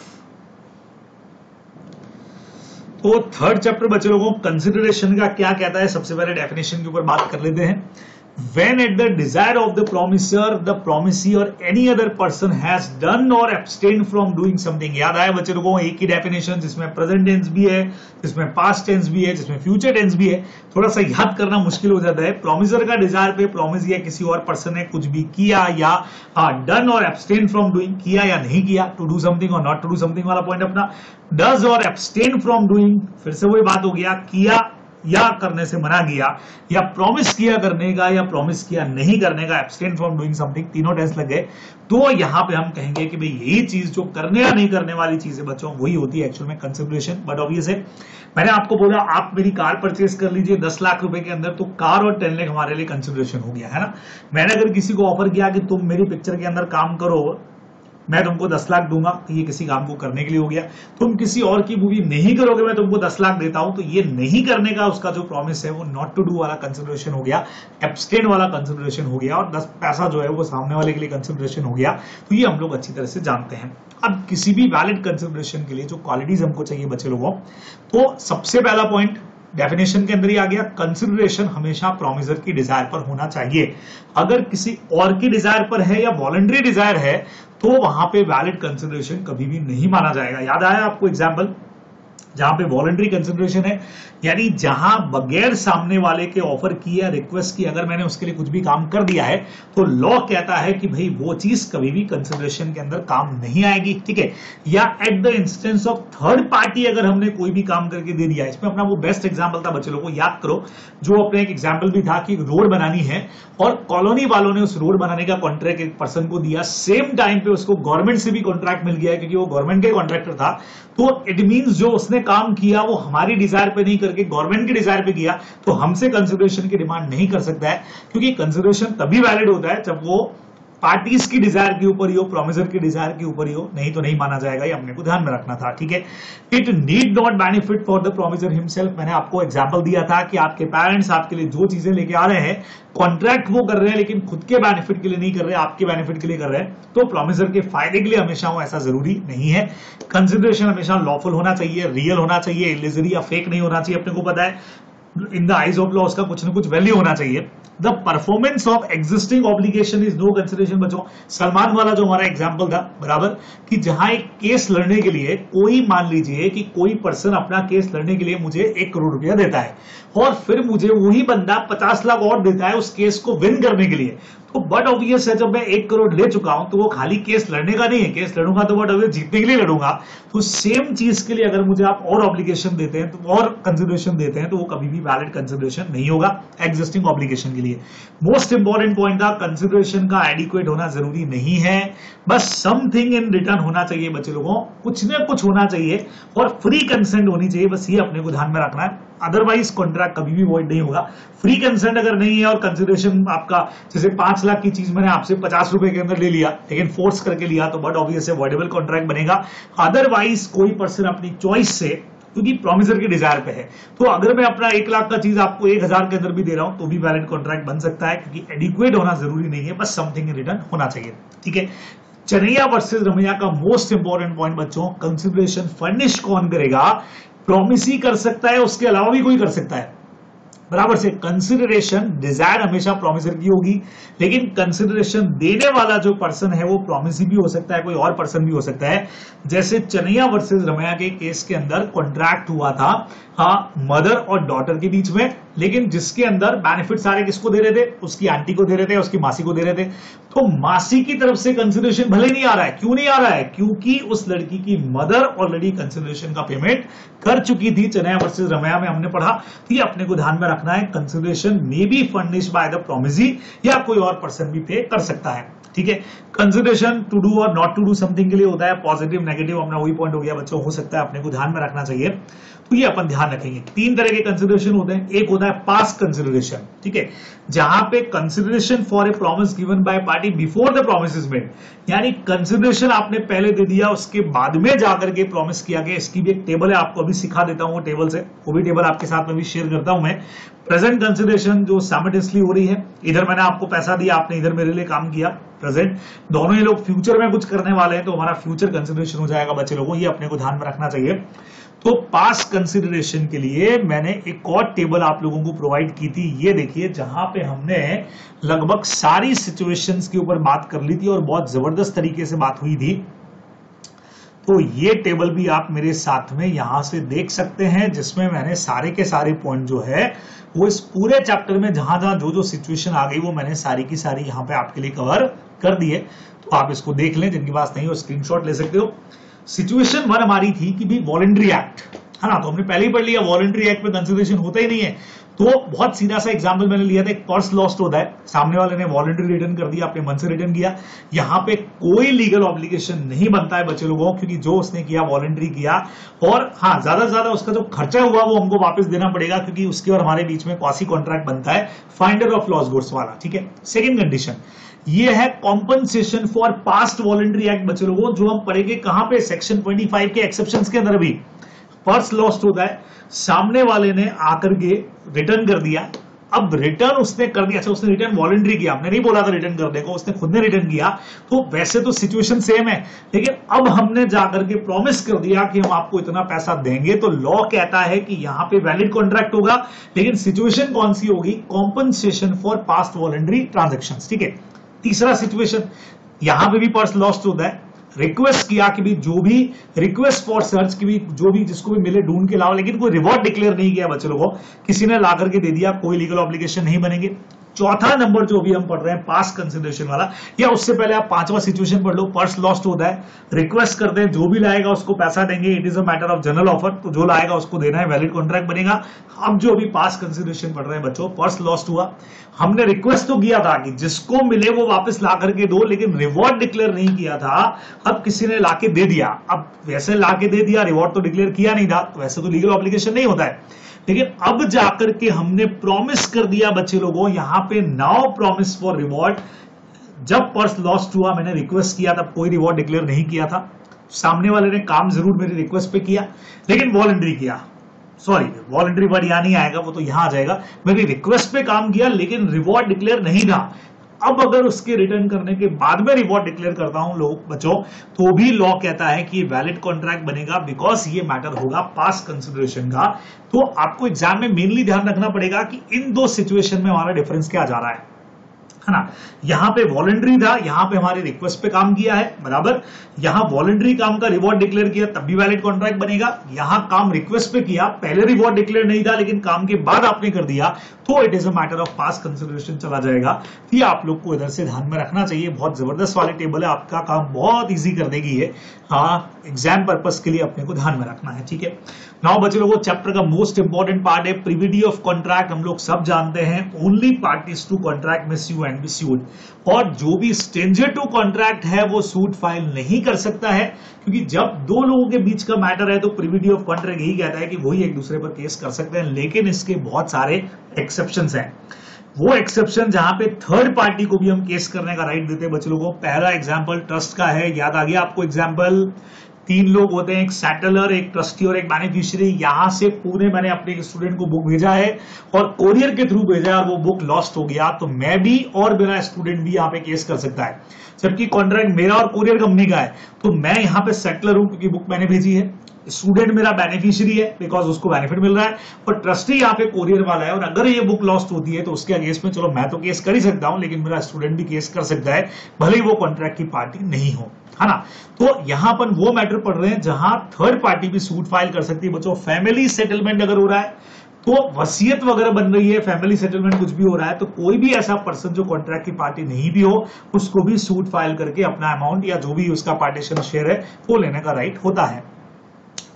तो थर्ड चैप्टर बच्चे लोगों कंसिडरेशन का क्या कहता है, सबसे पहले डेफिनेशन के ऊपर बात कर लेते हैं। When at the desire of the promisor, the promisee or any other person has done or abstained from doing something। याद आया बच्चे लोगों को एक ही डेफिनेशन, जिसमें प्रेजेंट टेंस भी है, जिसमें पास्ट टेंस भी है, जिसमें फ्यूचर टेंस भी है। थोड़ा सा याद करना मुश्किल हो जाता है। प्रोमिसर का डिजायर पे प्रोमिस या किसी और पर्सन ने कुछ भी किया या डन और एब्सटेन फ्रॉम डूइंग, किया या नहीं किया, टू डू समथिंग और नॉट टू डू समथिंग वाला पॉइंट अपना। डज और एब्सटेन फ्रॉम डूइंग, फिर से वही बात हो गया, किया या करने से मना किया, या प्रॉमिस किया करने का या प्रॉमिस किया नहीं करने का, एब्सटेन फ्रॉम डूइंग समथिंग, तीनों टेंस लग गए। तो यहां पे हम कहेंगे कि भाई यही चीज जो करने या नहीं करने वाली चीज है बच्चों, वही होती है एक्चुअल में कंसिडरेशन। बट ऑब्वियस है, मैंने आपको बोला आप मेरी कार परचेज कर लीजिए 10 लाख रुपए के अंदर, तो कार और 10 लाख हमारे लिए कंसिडरेशन हो गया है ना। मैंने अगर किसी को ऑफर किया कि तुम मेरी पिक्चर के अंदर काम करो, मैं तुमको 10 लाख दूंगा, तो ये किसी काम को करने के लिए हो गया। तुम किसी और की मूवी नहीं करोगे, मैं तुमको 10 लाख देता हूं, तो ये नहीं करने का उसका जो प्रॉमिस है वो नॉट टू डू वाला कंसिडरेशन हो गया, एब्सटेन वाला कंसिडरेशन हो गया, और 10 पैसा जो है वो सामने वाले के लिए कंसिडरेशन हो गया। तो ये हम लोग अच्छी तरह से जानते हैं। अब किसी भी वैलिड कंसिडरेशन के लिए जो क्वालिटीज हमको चाहिए बच्चे लोगों, तो सबसे पहला पॉइंट डेफिनेशन के अंदर ही आ गया, कंसिडरेशन हमेशा प्रोमिसर की डिजायर पर होना चाहिए। अगर किसी और की डिजायर पर है या वॉलंटरी डिजायर है, तो वहां पे वैलिड कंसिडरेशन कभी भी नहीं माना जाएगा। याद आया आपको एग्जांपल, जहां पे वॉलंटरी कंसिडरेशन है, यानी जहां बगैर सामने वाले के ऑफर की या रिक्वेस्ट की अगर मैंने उसके लिए कुछ भी काम कर दिया है, तो लॉ कहता है कि भाई वो चीज कभी भी कंसिडरेशन के अंदर काम नहीं आएगी, ठीक है। या at the instance of third party अगर हमने कोई भी काम करके दे दिया, इसमें अपना वो बेस्ट एग्जाम्पल था बच्चे लोगों को याद करो, जो अपने एक एग्जाम्पल भी था कि रोड बनानी है और कॉलोनी वालों ने उस रोड बनाने का कॉन्ट्रैक्ट एक पर्सन को दिया, सेम टाइम पे उसको गवर्नमेंट से भी कॉन्ट्रैक्ट मिल गया है क्योंकि वो गवर्नमेंट के कॉन्ट्रैक्टर था। तो इट मींस जो उसने काम किया वो हमारी डिजायर पे नहीं करके गवर्नमेंट की डिजायर पे किया, तो हमसे कंसिडरेशन की डिमांड नहीं कर सकता है, क्योंकि कंसिडरेशन तभी वैलिड होता है जब वो पार्टीज की डिजायर के ऊपर ही हो, प्रोमिसर की डिजायर के ऊपर ही हो, नहीं तो नहीं माना जाएगा। ये हमने को ध्यान में रखना था, ठीक है। It need not benefit for the promisor himself. मैंने आपको एग्जांपल दिया था कि आपके पेरेंट्स आपके लिए जो चीजें लेके आ रहे हैं, कॉन्ट्रैक्ट वो कर रहे हैं लेकिन खुद के बेनिफिट के लिए नहीं कर रहे, आपके बेनिफिट के लिए कर रहे हैं, तो प्रोमिसर के फायदे के लिए हमेशा हो ऐसा जरूरी नहीं है। कंसिडरेशन हमेशा लॉफुल होना चाहिए, रियल होना चाहिए, इलिजरी या फेक नहीं होना चाहिए। अपने को पता है in the eyes of law उसका कुछ ना कुछ वैल्यू होना चाहिए। The performance of existing obligation is no consideration. बच्चों सलमान वाला जो हमारा एग्जांपल था बराबर, कि जहां एक केस लड़ने के लिए कोई, मान लीजिए कि कोई पर्सन अपना केस लड़ने के लिए मुझे 1 करोड़ रुपया देता है और फिर मुझे वही बंदा 50 लाख और देता है उस केस को विन करने के लिए, तो बट ऑब्वियस है जब मैं 1 करोड़ ले चुका हूं तो वो खाली केस लड़ने का नहीं है, केस लड़ूंगा तो बट ऑब्वियस जीतने के लिए लड़ूंगा। तो सेम चीज के लिए अगर मुझे आप और ऑब्लिगेशन देते हैं तो और कंसिडरेशन देते हैं तो वो कभी भी वैलिड कंसिडरेशन नहीं होगा एग्जिस्टिंग ऑब्लिगेशन के लिए। मोस्ट इंपॉर्टेंट पॉइंट था, कंसिडरेशन का एडिक्वेट होना जरूरी नहीं है, बस समथिंग इन रिटर्न होना चाहिए बच्चे लोगों, कुछ ना कुछ होना चाहिए और फ्री कंसेंट होनी चाहिए, बस ये अपने को ध्यान में रखना है। अदरवाइज कॉन्ट्रैक्ट कभी भी वॉइड नहीं होगा। फ्री कंसेंट अगर नहीं है और कंसिडरेशन आपका, जैसे 5 लाख की चीज मैंने आपसे 50 रुपए के अंदर ले लिया लेकिन फोर्स करके लिया, तो बट ऑब्वियस है वॉइडेबल कॉन्ट्रैक्ट बनेगा। अदरवाइज कोई पर्सन अपनी चॉइस से, क्योंकि प्रोमिसर की डिजायर पे है, तो अगर मैं अपना 1 लाख का चीज आपको 1000 के अंदर भी दे रहा हूं तो भी वैलिड कॉन्ट्रैक्ट बन सकता है, क्योंकि एडिक्वेट होना जरूरी नहीं है, बस समथिंग इन रिटर्न होना चाहिए। ठीक है, चनैया वर्सेस रमैया का मोस्ट इंपॉर्टेंट पॉइंट बच्चों, कंसिडरेशन फर्निश कौन करेगा? प्रॉमिस ही कर सकता है, उसके अलावा भी कोई कर सकता है बराबर से। कंसिडरेशन डिजायर हमेशा प्रोमिसर की होगी, लेकिन कंसिडरेशन देने वाला जो पर्सन है वो प्रोमिस भी हो सकता है, कोई और पर्सन भी हो सकता है। जैसे चनैया वर्सेस रमैया के केस के अंदर कॉन्ट्रैक्ट हुआ था मदर और डॉटर के बीच में, लेकिन जिसके अंदर बेनिफिट सारे किसको दे रहे थे? उसकी आंटी को दे रहे थे, उसकी मासी को दे रहे थे। तो मासी की तरफ से कंसिडरेशन भले नहीं आ रहा है, क्यों नहीं आ रहा है? क्योंकि उस लड़की की मदर ऑलरेडी कंसिडरेशन का पेमेंट कर चुकी थी। चनैया वर्सेस रमैया में हमने पढ़ा, तो ये अपने को ध्यान में रखना है, consideration may be furnished by the promisee, या कोई और पर्सन भी पे कर सकता है। ठीक है, कंसिडरेशन टू डू और नॉट टू डू समथिंग के लिए होता है, पॉजिटिव नेगेटिव अपना वही पॉइंट हो गया बच्चों, हो सकता है, अपने को ध्यान में रखना चाहिए। तो ये अपन ध्यान रखेंगे। 3 तरह के कंसिडरेशन होते हैं। एक होता है पास्ट कंसिडरेशन, ठीक है, जहां पे consideration for a promise given by party before the promise is made, यानी कंसिडरेशन आपने पहले दे दिया, उसके बाद में जाकर के प्रॉमिस किया गया। इसकी भी एक टेबल है, आपको अभी सिखा देता हूं वो टेबल से, वो भी टेबल आपके साथ में भी शेयर करता हूं मैं। प्रेजेंट कंसिडरेशन जो साइमल्टेनियसली हो रही है, इधर मैंने आपको पैसा दिया, आपने इधर मेरे लिए काम किया, प्रेजेंट, दोनों ही लोग फ्यूचर में कुछ करने वाले हैं, तो हमारा फ्यूचर कंसिडरेशन हो जाएगा बच्चे लोगों, ये अपने को ध्यान में रखना चाहिए। तो पास्ट कंसिडरेशन के लिए मैंने एक और टेबल आप लोगों को प्रोवाइड की थी, ये देखिए, जहां पे हमने लगभग सारी सिचुएशंस के ऊपर बात कर ली थी और बहुत जबरदस्त तरीके से बात हुई थी। तो ये टेबल भी आप मेरे साथ में यहां से देख सकते हैं, जिसमें मैंने सारे के सारे पॉइंट जो है वो इस पूरे चैप्टर में जहां जहां जो जो सिचुएशन आ गई वो मैंने सारी की सारी यहां पे आपके लिए कवर कर दी है। तो आप इसको देख लें, जिनके पास नहीं हो स्क्रीनशॉट ले सकते हो। सिचुएशन 1 हमारी थी कि भी वॉलंटरी एक्ट है ना, तो हमने पहले ही पढ़ लिया, वॉलंटरी एक्ट में कंसिडरेशन होता ही नहीं है। तो बहुत सीधा सा एग्जांपल मैंने लिया था, एक पर्स लॉस्ट होता है, सामने वाले ने वॉलंटरी रिटर्न कर दिया, अपने मन से रिटर्न किया, यहां पे कोई लीगल ऑब्लिगेशन नहीं बनता है बच्चे लोगों, क्योंकि जो उसने किया वॉलंटरी किया, और हाँ ज्यादा से ज्यादा उसका जो खर्चा हुआ वो हमको वापस देना पड़ेगा, क्योंकि उसके और हमारे बीच में क्वासी कॉन्ट्रैक्ट बनता है, फाइंडर ऑफ लॉस गुड्स वाला। ठीक है, सेकेंड कंडीशन ये है compensation for past voluntary act बच्चे लोगों, जो हम पढ़ेंगे कहां पे, सेक्शन 25 के एक्सेप्शंस के अंदर भी। पर्स लॉस्ट होता है, सामने वाले ने आकर के रिटर्न कर दिया, अब रिटर्न उसने कर दिया, अच्छा उसने रिटर्न वॉलंटरी किया, हमने नहीं बोला था रिटर्न करने को, उसने खुद ने रिटर्न किया, तो वैसे तो सिचुएशन सेम है, लेकिन अब हमने जाकर के प्रॉमिस कर दिया कि हम आपको इतना पैसा देंगे, तो लॉ कहता है कि यहां पे वैलिड कॉन्ट्रैक्ट होगा, लेकिन सिचुएशन कौन सी होगी? Compensation for past voluntary transactions. ठीक है, तीसरा सिचुएशन, यहां पे भी पर्स लॉस्ट होता है, रिक्वेस्ट किया कि भी जो भी रिक्वेस्ट फॉर सर्च की भी जो भी जिसको भी मिले ढूंढ के लाओ, लेकिन कोई रिवॉर्ड डिक्लेयर नहीं किया बच्चे लोगों, किसी ने ला करके दे दिया, कोई लीगल ऑब्लिगेशन नहीं बनेंगे। चौथा नंबर जो भी हम पढ़ रहे हैं पास्ट कंसिडरेशन वाला, या उससे पहले आप 5वां सिचुएशन पढ़ लो, पर्स लॉस्ट होता है, रिक्वेस्ट करते हैं, जो भी लाएगा उसको पैसा देंगे, it is a matter of general offer, तो जो लाएगा उसको देना है, वैलिड कॉन्ट्रैक्ट बनेगा। हम जो अभी पास्ट कंसिडरेशन पढ़ रहे हैं बच्चों, पर्स लॉस्ट हुआ, हमने रिक्वेस्ट तो किया था कि जिसको मिले वो वापस ला करके दो, लेकिन रिवॉर्ड डिक्लेयर नहीं किया था, अब किसी ने लाके दे दिया, अब वैसे लाके दे दिया, रिवॉर्ड तो डिक्लेयर किया नहीं था, तो वैसे तो लीगल ऑब्लिगेशन नहीं होता है, लेकिन अब जाकर के हमने प्रॉमिस कर दिया बच्चे लोगों, यहां पे नाउ प्रॉमिस फॉर रिवॉर्ड। जब पर्स लॉस्ट हुआ, मैंने रिक्वेस्ट किया, तब कोई रिवॉर्ड डिक्लेयर नहीं किया था, सामने वाले ने काम जरूर मेरी रिक्वेस्ट पे किया, लेकिन वॉलंटरी किया, सॉरी वॉलंटरी वर्ड यहां नहीं आएगा, वो तो यहां आ जाएगा, मेरी रिक्वेस्ट पे काम किया, लेकिन रिवॉर्ड डिक्लेयर नहीं था। अब अगर उसके रिटर्न करने के बाद में रिवॉर्ड डिक्लेयर करता हूं लोग बच्चों, तो भी लॉ कहता है कि ये वैलिड कॉन्ट्रैक्ट बनेगा, बिकॉज ये मैटर होगा पास्ट कंसिडरेशन का। तो आपको एग्जाम में मेनली ध्यान रखना पड़ेगा कि इन दो सिचुएशन में हमारा डिफरेंस क्या जा रहा है ना। यहां पे वॉलंटरी था, यहां पे हमारी रिक्वेस्ट पे काम किया है, बराबर। यहां वॉलंटरी काम का रिवॉर्ड डिक्लेयर किया तब भी वैलिड कॉन्ट्रैक्ट बनेगा। यहां काम रिक्वेस्ट पे किया, पहले रिवॉर्ड डिक्लेयर नहीं था लेकिन काम के बाद आपने कर दिया, तो it is a matter of past consideration चला जाएगा। ये आप लोग को इधर से ध्यान में रखना चाहिए। बहुत जबरदस्त वाली टेबल है, आपका काम बहुत ईजी कर देगी है। हाँ, एग्जाम पर्पस के लिए अपने को ध्यान में रखना है, ठीक है। नाउ बच्चे लोगों, चैप्टर का मोस्ट इंपॉर्टेंट पार्ट है प्रिविटी ऑफ कॉन्ट्रैक्ट। हम लोग सब जानते हैं ओनली पार्टीज टू कॉन्ट्रैक्ट में sue एंड बी sued, और जो भी स्ट्रेंजर टू कॉन्ट्रैक्ट है वो सूट फाइल नहीं कर सकता है, क्योंकि जब दो लोगों के बीच का मैटर है तो प्रिविटी ऑफ कॉन्ट्रैक्ट यही कहता है कि वही एक दूसरे पर केस कर सकते हैं। लेकिन इसके बहुत सारे एक्सेप्शंस हैं। वो एक्सेप्शन जहां पे थर्ड पार्टी को भी हम केस करने का राइट देते हैं बच्चे लोगों को। पहला एग्जांपल ट्रस्ट का है, याद आ गया आपको एग्जांपल। 3 लोग होते हैं, एक सेटलर, एक ट्रस्टी और एक बेनिफिशियरी। यहां से पुणे मैंने अपने स्टूडेंट को बुक भेजा है और कोरियर के थ्रू भेजा है और वो बुक लॉस्ट हो गया, तो मैं भी और मेरा स्टूडेंट भी यहाँ पे केस कर सकता है। जबकि कॉन्ट्रैक्ट मेरा और कोरियर कंपनी का है, तो मैं यहाँ पे सेटलर हूं क्योंकि बुक मैंने भेजी है, स्टूडेंट मेरा बेनिफिशियरी है बिकॉज उसको बेनिफिट मिल रहा है, और ट्रस्टी यहाँ पे कोरियर वाला है। और अगर ये बुक लॉस्ट होती है तो उसके अगेंस्ट में चलो मैं तो केस कर ही सकता हूं, लेकिन मेरा स्टूडेंट भी केस कर सकता है, भले ही वो कॉन्ट्रैक्ट की पार्टी नहीं हो, है ना। तो यहां पर वो मैटर पढ़ रहे हैं जहां थर्ड पार्टी भी सूट फाइल कर सकती है बच्चों। फैमिली सेटलमेंट अगर हो रहा है, तो वसीयत वगैरह बन रही है, फैमिली सेटलमेंट कुछ भी हो रहा है, तो कोई भी ऐसा पर्सन जो कॉन्ट्रैक्ट की पार्टी नहीं भी हो, उसको भी सूट फाइल करके अपना अमाउंट या जो भी उसका पार्टीशन शेयर है वो लेने का राइट होता है।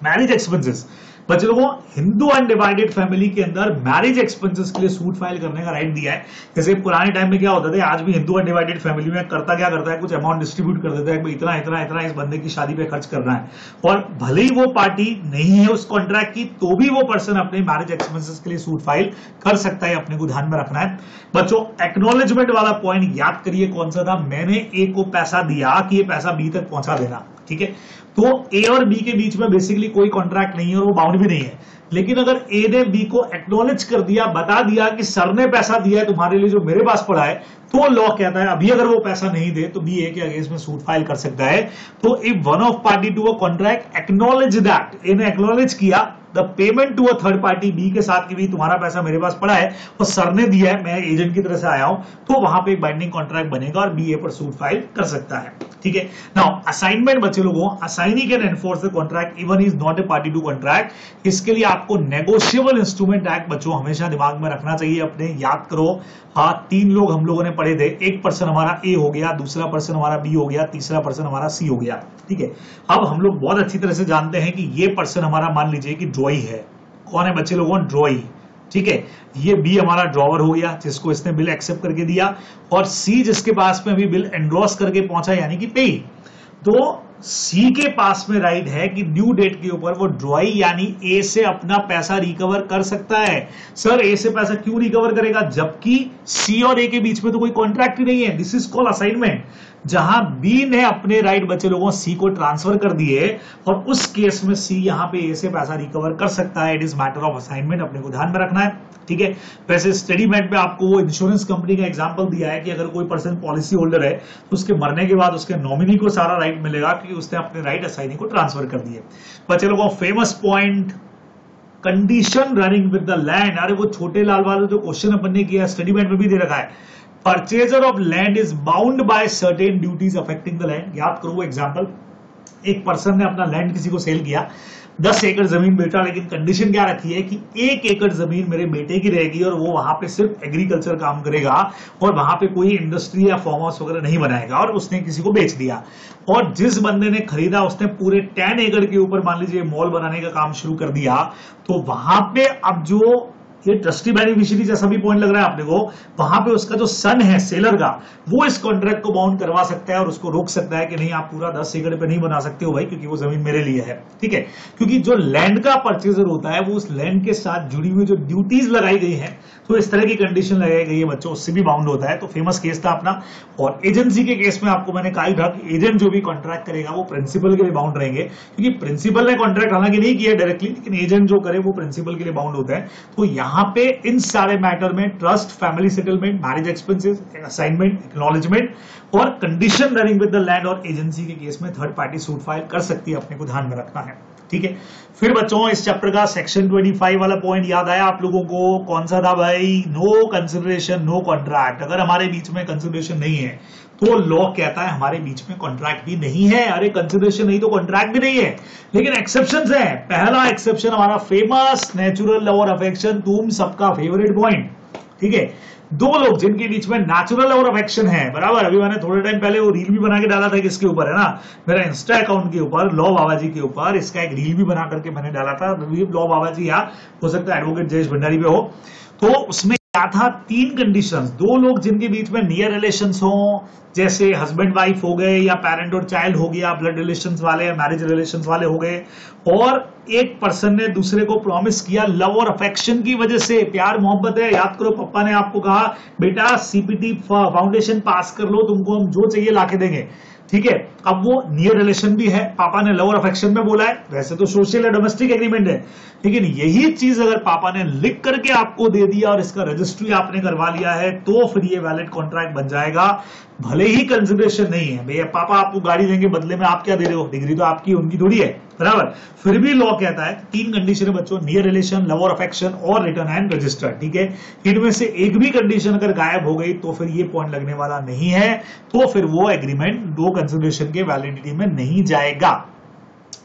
मैरिज एक्सपेंसेस बच्चे लोगों, हिंदू अनडिवाइडेड फैमिली के अंदर मैरिज एक्सपेंसेस के लिए सूट फाइल करने का राइट दिया है। जैसे पुराने टाइम में क्या होता था, आज भी हिंदू अनडिवाइडेड फैमिली में करता क्या करता है, कुछ अमाउंट डिस्ट्रीब्यूट कर देता है कि इतना इतना इतना इस बंदे की शादी पे खर्च करना है, और भले ही वो पार्टी नहीं है उस कॉन्ट्रैक्ट की, तो भी वो पर्सन अपने मैरिज एक्सपेंसेस के लिए सूट फाइल कर सकता है। अपने को ध्यान में रखना है बच्चों। एक्नॉलेजमेंट वाला पॉइंट याद करिए कौन सा था, मैंने ए को पैसा दिया कि ये पैसा बी तक पहुंचा देना, ठीक है। तो ए और बी के बीच में बेसिकली कोई कॉन्ट्रैक्ट नहीं है और वो बाउंड भी नहीं है, लेकिन अगर ए ने बी को एक्नॉलेज कर दिया, बता दिया कि सर ने पैसा दिया है तुम्हारे लिए जो मेरे पास पड़ा है, तो लॉ कहता है अभी अगर वो पैसा नहीं दे तो बी ए के अगेंस्ट में सूट फाइल कर सकता है। तो if one of party to a contract acknowledge that, A ने एक्नॉलेज किया the payment to a third party B के साथ कि भी तुम्हारा पैसा मेरे पास पड़ा है और सर ने दिया है, मैं एजेंट की तरह से आया हूं, तो वहां पे एक बाइंडिंग कॉन्ट्रैक्ट बनेगा और बी ए पर सूट फाइल कर सकता है, ठीक है। नाउ असाइनमेंट बच्चे लोगों, assignee can enforce the contract even is not a party to contract. इसके लिए आपको नेगोशिएबल इंस्ट्रूमेंट एक्ट बच्चों हमेशा दिमाग में रखना चाहिए अपने, याद करो। हाँ, 3 लोग हम लोगों ने पढ़े थे, एक पर्सन हमारा ए हो गया, दूसरा पर्सन हमारा बी हो गया, तीसरा पर्सन हमारा सी हो गया, ठीक है। अब हम लोग बहुत अच्छी तरह से जानते हैं कि ये पर्सन हमारा मान लीजिए कि ड्रॉई है। कौन है बच्चे लोगों? ड्रॉई, ठीक है। ये बी हमारा ड्रॉवर हो गया जिसको इसने बिल एक्सेप्ट करके दिया, और सी जिसके पास में अभी बिल एंडोर्स करके पहुंचा यानी कि पे। तो सी के पास में राइट है कि ड्यू डेट के ऊपर वो ड्रॉई यानी ए से अपना पैसा रिकवर कर सकता है। सर ए से पैसा क्यों रिकवर करेगा, जबकि सी और ए के बीच में तो कोई कॉन्ट्रैक्ट ही नहीं है। दिस इज कॉल्ड असाइनमेंट, जहां बी ने अपने राइट बच्चे लोगों सी को ट्रांसफर कर दिए और उस केस में सी यहां पे ए से पैसा रिकवर कर सकता है। It is matter of assignment, अपने को ध्यान में रखना है, ठीक है। वैसे स्टडी मेट में आपको वो इंश्योरेंस कंपनी का एग्जांपल दिया है कि अगर कोई पर्सन पॉलिसी होल्डर है तो उसके मरने के बाद उसके नॉमिनी को सारा राइट मिलेगा क्योंकि उसने अपने राइट असाइनी को ट्रांसफर कर दिए। बच्चे लोगों, famous point condition running with the land. अरे वो छोटे लाल वाला जो क्वेश्चन अपन ने किया स्टडी मेट में भी दे रखा है, purchaser of land is bound by certain duties affecting the land. याद करो वो एग्जांपल, एक पर्सन ने अपना लैंड किसी को सेल किया, 10 एकड़ जमीन बेचा, लेकिन कंडीशन क्या रखी है कि 1 एकड़ जमीन मेरे बेटे की रहेगी और वो वहां पे सिर्फ एग्रीकल्चर काम करेगा और वहां पे कोई इंडस्ट्री या फार्म हाउस वगैरह नहीं बनाएगा, और उसने किसी को बेच दिया। और जिस बंदे ने खरीदा उसने पूरे 10 एकड़ के ऊपर मान लीजिए मॉल बनाने का काम शुरू कर दिया, तो वहां पे अब जो ये ट्रस्टी बेनिफिशियरी जैसा भी पॉइंट लग रहा है आपने को, वहां पे उसका जो सन है सेलर का, वो इस कॉन्ट्रैक्ट को बाउंड करवा सकता है और उसको रोक सकता है कि नहीं आप पूरा 10 एकड़ पे नहीं बना सकते हो भाई, क्योंकि वो जमीन मेरे लिए है, ठीक है। क्योंकि जो लैंड का परचेजर होता है वो उस लैंड के साथ जुड़ी हुई जो ड्यूटीज लगाई गई है, तो इस तरह की कंडीशन लगाई गई है बच्चों, उससे भी बाउंड होता है। तो फेमस केस था अपना। और एजेंसी के केस में आपको मैंने कहा था कि एजेंट जो भी कॉन्ट्रैक्ट करेगा वो प्रिंसिपल के लिए बाउंड रहेंगे, क्योंकि प्रिंसिपल ने कॉन्ट्रैक्ट हालांकि नहीं किया डायरेक्टली, लेकिन एजेंट जो करे वो प्रिंसिपल के लिए बाउंड होता है। तो यहां यहाँ पे इन सारे मैटर में trust, family settlement, marriage expenses, assignment, acknowledgement और condition running with the land और एजेंसी के केस में थर्ड पार्टी सूट फाइल कर सकती है, अपने को ध्यान में रखना है। ठीक है, फिर बच्चों इस चैप्टर का सेक्शन 25 वाला पॉइंट याद आया आप लोगों को? कौन सा था भाई? No consideration no contract. अगर हमारे बीच में कंसिडरेशन नहीं है तो लॉ कहता है हमारे बीच में कॉन्ट्रैक्ट भी नहीं है। अरे कंसिडरेशन नहीं तो कॉन्ट्रैक्ट भी नहीं है, लेकिन एक्सेप्शंस है। पहला एक्सेप्शन हमारा फेमस नेचुरल लव और अफेक्शन, तुम सबका फेवरेट पॉइंट। ठीक है, दो लोग जिनके बीच में नेचुरल लव और अफेक्शन है, बराबर। अभी मैंने थोड़े टाइम पहले वो रील भी बना के डाला था, किसके ऊपर है ना, मेरा इंस्टा अकाउंट के ऊपर, लॉ बाबा जी के ऊपर। इसका एक रील भी बना करके मैंने डाला था, लॉ बाबा जी, या हो सकता है एडवोकेट जयेश भंडारी पे हो। तो उसमें क्या था? 3 कंडीशंस। दो लोग जिनके बीच में नियर रिलेशंस हो, जैसे हस्बैंड वाइफ हो गए, या पेरेंट और चाइल्ड हो गया, ब्लड रिलेशंस वाले या मैरिज रिलेशंस वाले हो गए, और एक पर्सन ने दूसरे को प्रॉमिस किया लव और अफेक्शन की वजह से, प्यार मोहब्बत है। याद करो, पापा ने आपको कहा बेटा सीपीटी फाउंडेशन पास कर लो, तुमको हम जो चाहिए लाके देंगे। ठीक है, अब वो नियर रिलेशन भी है, पापा ने लव और अफेक्शन में बोला है, वैसे तो सोशल या डोमेस्टिक एग्रीमेंट है, लेकिन यही चीज अगर पापा ने लिख करके आपको दे दिया और इसका रजिस्ट्री आपने करवा लिया है, तो फिर ये वैलिड कॉन्ट्रैक्ट बन जाएगा। भले ही कंसिडरेशन नहीं है भैया, पापा आपको गाड़ी देंगे, बदले में आप क्या दे रहे हो? डिग्री तो आपकी उनकी थोड़ी है, बराबर। फिर भी लॉ कहता है 3 कंडीशन है बच्चों, नियर रिलेशन, लव और अफेक्शन और रिटर्न एंड रजिस्टर्ड। ठीक है, इनमें से एक भी कंडीशन अगर गायब हो गई तो फिर ये पॉइंट लगने वाला नहीं है, तो फिर वो एग्रीमेंट दो कंसिडरेशन के वैलिडिटी में नहीं जाएगा।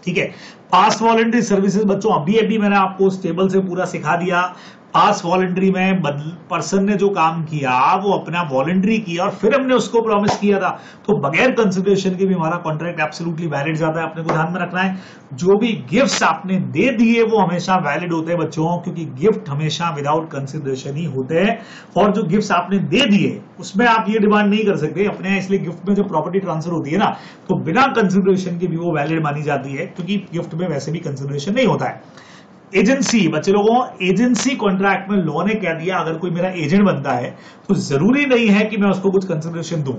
ठीक है, पास वॉलंटरी सर्विसेज बच्चों, अभी मैंने आपको उस टेबल से पूरा सिखा दिया। पास वॉलंटरी में पर्सन ने जो काम किया वो अपना वॉलंटरी किया और फिर हमने उसको प्रॉमिस किया था, तो बगैर कंसिडरेशन के भी हमारा कॉन्ट्रैक्ट एब्सोल्युटली वैलिड जाता है। अपने को ध्यान में रखना है, जो भी गिफ्ट्स आपने दे दिए वो हमेशा वैलिड होते हैं बच्चों, क्योंकि गिफ्ट हमेशा विदाउट कंसिडरेशन ही होते हैं। और जो गिफ्ट्स आपने दे दिए उसमें आप ये डिमांड नहीं कर सकते अपने यहाँ, इसलिए गिफ्ट में जो प्रॉपर्टी ट्रांसफर होती है ना, तो बिना कंसिडरेशन के भी वो वैलिड मानी जाती है, क्योंकि गिफ्ट में वैसे भी कंसिडरेशन नहीं होता है। एजेंसी बच्चे लोगों, एजेंसी कॉन्ट्रैक्ट में लॉ ने कह दिया अगर कोई मेरा एजेंट बनता है तो जरूरी नहीं है कि मैं उसको कुछ कंसिडरेशन दूं,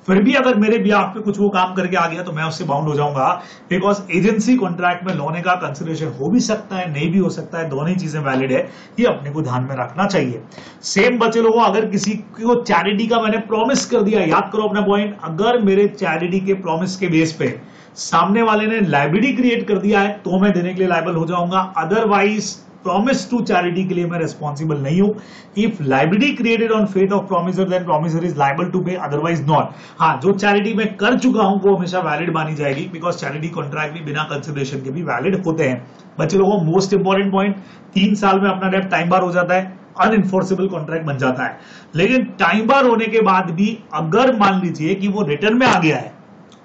फिर भी अगर मेरे ब्याह पे कुछ वो काम करके आ गया तो मैं उससे बाउंड हो जाऊंगा, बिकॉज एजेंसी कॉन्ट्रैक्ट में लॉ ने का कंसिडरेशन हो भी सकता है, नहीं भी हो सकता है, दोनों ही चीजें वैलिड है, ये अपने को ध्यान में रखना चाहिए। सेम बच्चे लोगों, अगर किसी को चैरिटी का मैंने प्रॉमिस कर दिया, याद करो अपना पॉइंट, अगर मेरे चैरिटी के प्रॉमिस के बेस पे सामने वाले ने लाइबिलिटी क्रिएट कर दिया है तो मैं देने के लिए लायबल हो जाऊंगा, अदरवाइज प्रॉमिस टू चैरिटी के लिए मैं रिस्पॉन्सिबल नहीं हूं। If liability created on fate of promisor then promisor is liable to pay, otherwise not. हाँ, जो चैरिटी मैं कर चुका हूं वो हमेशा वैलिड मानी जाएगी, बिकॉज चैरिटी कॉन्ट्रैक्ट भी बिना कंसिडरेशन के भी वैलिड होते हैं। बच्चे लोगों, मोस्ट इंपॉर्टेंट पॉइंट, 3 साल में अपना डेब्ट टाइम बार हो जाता है, अनइन्फोर्सेबल कॉन्ट्रैक्ट बन जाता है। लेकिन टाइम बार होने के बाद भी अगर मान लीजिए कि वो रिटर्न में आ गया है,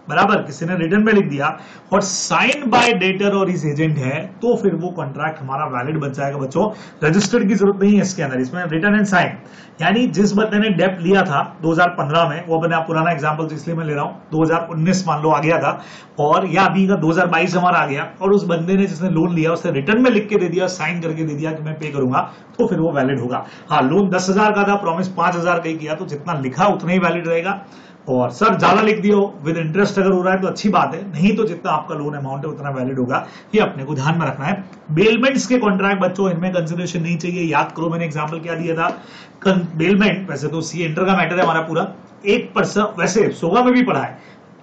बराबर, किसी ने रिटर्न में लिख दिया और साइन बाय डेटर और इस एजेंट है, तो फिर वो कॉन्ट्रैक्ट हमारा वैलिड बन जाएगा बच्चों। रजिस्टर्ड की जरूरत नहीं है इसके अंदर, इसमें रिटर्न एंड साइन, यानी जिस बंदे ने डेप्ट लिया था 2015 में, वो बंदा, पुराना एग्जांपल तो इसलिए मैं ले रहा हूं, 2019 मान लो आ गया था, और या अभी का 2022 हमारा आ गया, और उस बंदे ने जिसने लोन लिया उसने रिटर्न में लिख के दे दिया, साइन करके दे दिया कि मैं पे करूंगा, तो फिर वो वैलिड होगा। हाँ, लोन 10,000 का था, प्रॉमिस 5,000 का ही किया, तो जितना लिखा उतना ही वैलिड रहेगा। और सर ज्यादा लिख दियो विद इंटरेस्ट अगर हो रहा है तो अच्छी बात है, नहीं तो जितना आपका लोन अमाउंट है उतना वैलिड होगा, ये अपने को ध्यान में रखना है। बेलमेंट्स के कॉन्ट्रैक्ट बच्चों, इनमें कंसिडरेशन नहीं चाहिए, याद करो मैंने एग्जांपल क्या दिया था। बेलमेंट वैसे तो सी एंटर का मैटर है हमारा पूरा, एक पर्सन, वैसे सोगा में भी पढ़ा है,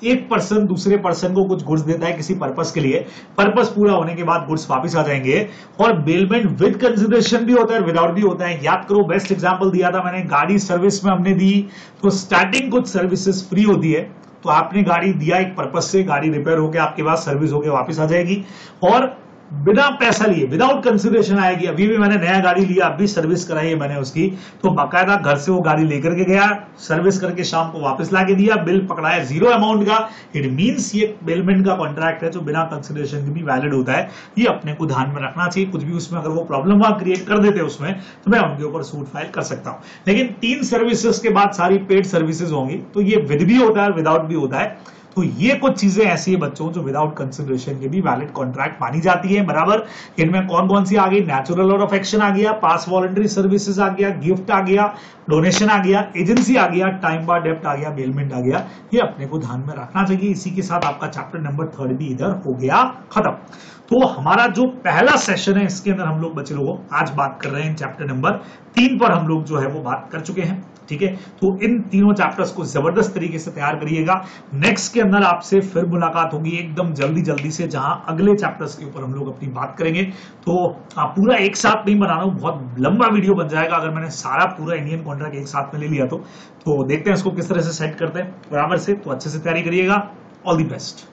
एक पर्सन दूसरे पर्सन को कुछ गुड्स देता है किसी पर्पस के लिए, पर्पस पूरा होने के बाद गुड्स वापस आ जाएंगे, और बेलमेंट विद कंसिडरेशन भी होता है और विदाउट भी होता है। याद करो, बेस्ट एग्जांपल दिया था मैंने, गाड़ी सर्विस में हमने दी तो स्टार्टिंग कुछ सर्विसेज फ्री होती है, तो आपने गाड़ी दिया एक पर्पस से, गाड़ी रिपेयर होकर आपके पास सर्विस होकर वापस आ जाएगी, और बिना पैसा लिए विदाउट कंसिडरेशन आएगी। अभी भी मैंने नया गाड़ी लिया, अभी सर्विस कराई है मैंने उसकी, तो बाकायदा घर से वो गाड़ी लेकर के गया, सर्विस करके शाम को वापस ला के दिया, बिल पकड़ाया 0 अमाउंट का। इट मींस ये बेलमेंट का कॉन्ट्रैक्ट है जो बिना कंसिडरेशन के भी वैलिड होता है, ये अपने को ध्यान में रखना चाहिए। कुछ भी उसमें अगर वो प्रॉब्लम वहां क्रिएट कर देते उसमें, तो मैं उनके ऊपर सूट फाइल कर सकता हूं। लेकिन 3 सर्विसेज के बाद सारी पेड सर्विसेज होंगी, तो ये विद भी होता है विदाउट भी होता है, तो ये कुछ चीजें ऐसी है बच्चों जो विदाउट कंसिडरेशन के भी वैलिड कॉन्ट्रैक्ट मानी जाती है, बराबर। इनमें कौन कौन सी आ गई? नेचुरल लॉ ऑफ एक्शन आ गया, पास वॉलंटरी सर्विसेज आ गया, गिफ्ट आ गया, डोनेशन आ गया, एजेंसी आ गया, टाइम बार डेप्ट आ गया, बेलमेंट आ गया। ये अपने को ध्यान में रखना चाहिए। इसी के साथ आपका चैप्टर नंबर 3 भी इधर हो गया खत्म। तो हमारा जो पहला सेशन है इसके अंदर हम लोग बच्चे लोगों आज बात कर रहे हैं चैप्टर नंबर 3 पर। हम लोग जो है वो बात कर चुके हैं, ठीक है। तो इन तीनों चैप्टर्स को जबरदस्त तरीके से तैयार करिएगा। नेक्स्ट के अंदर आपसे फिर मुलाकात होगी एकदम जल्दी से, जहां अगले चैप्टर्स के ऊपर हम लोग अपनी बात करेंगे। तो आप पूरा एक साथ नहीं बनाना, बहुत लंबा वीडियो बन जाएगा अगर मैंने सारा पूरा इंडियन कॉन्ट्रैक्ट एक साथ में ले लिया तो देखते हैं इसको किस तरह से सेट करते हैं बराबर से। तो अच्छे से तैयारी करिएगा। All the best.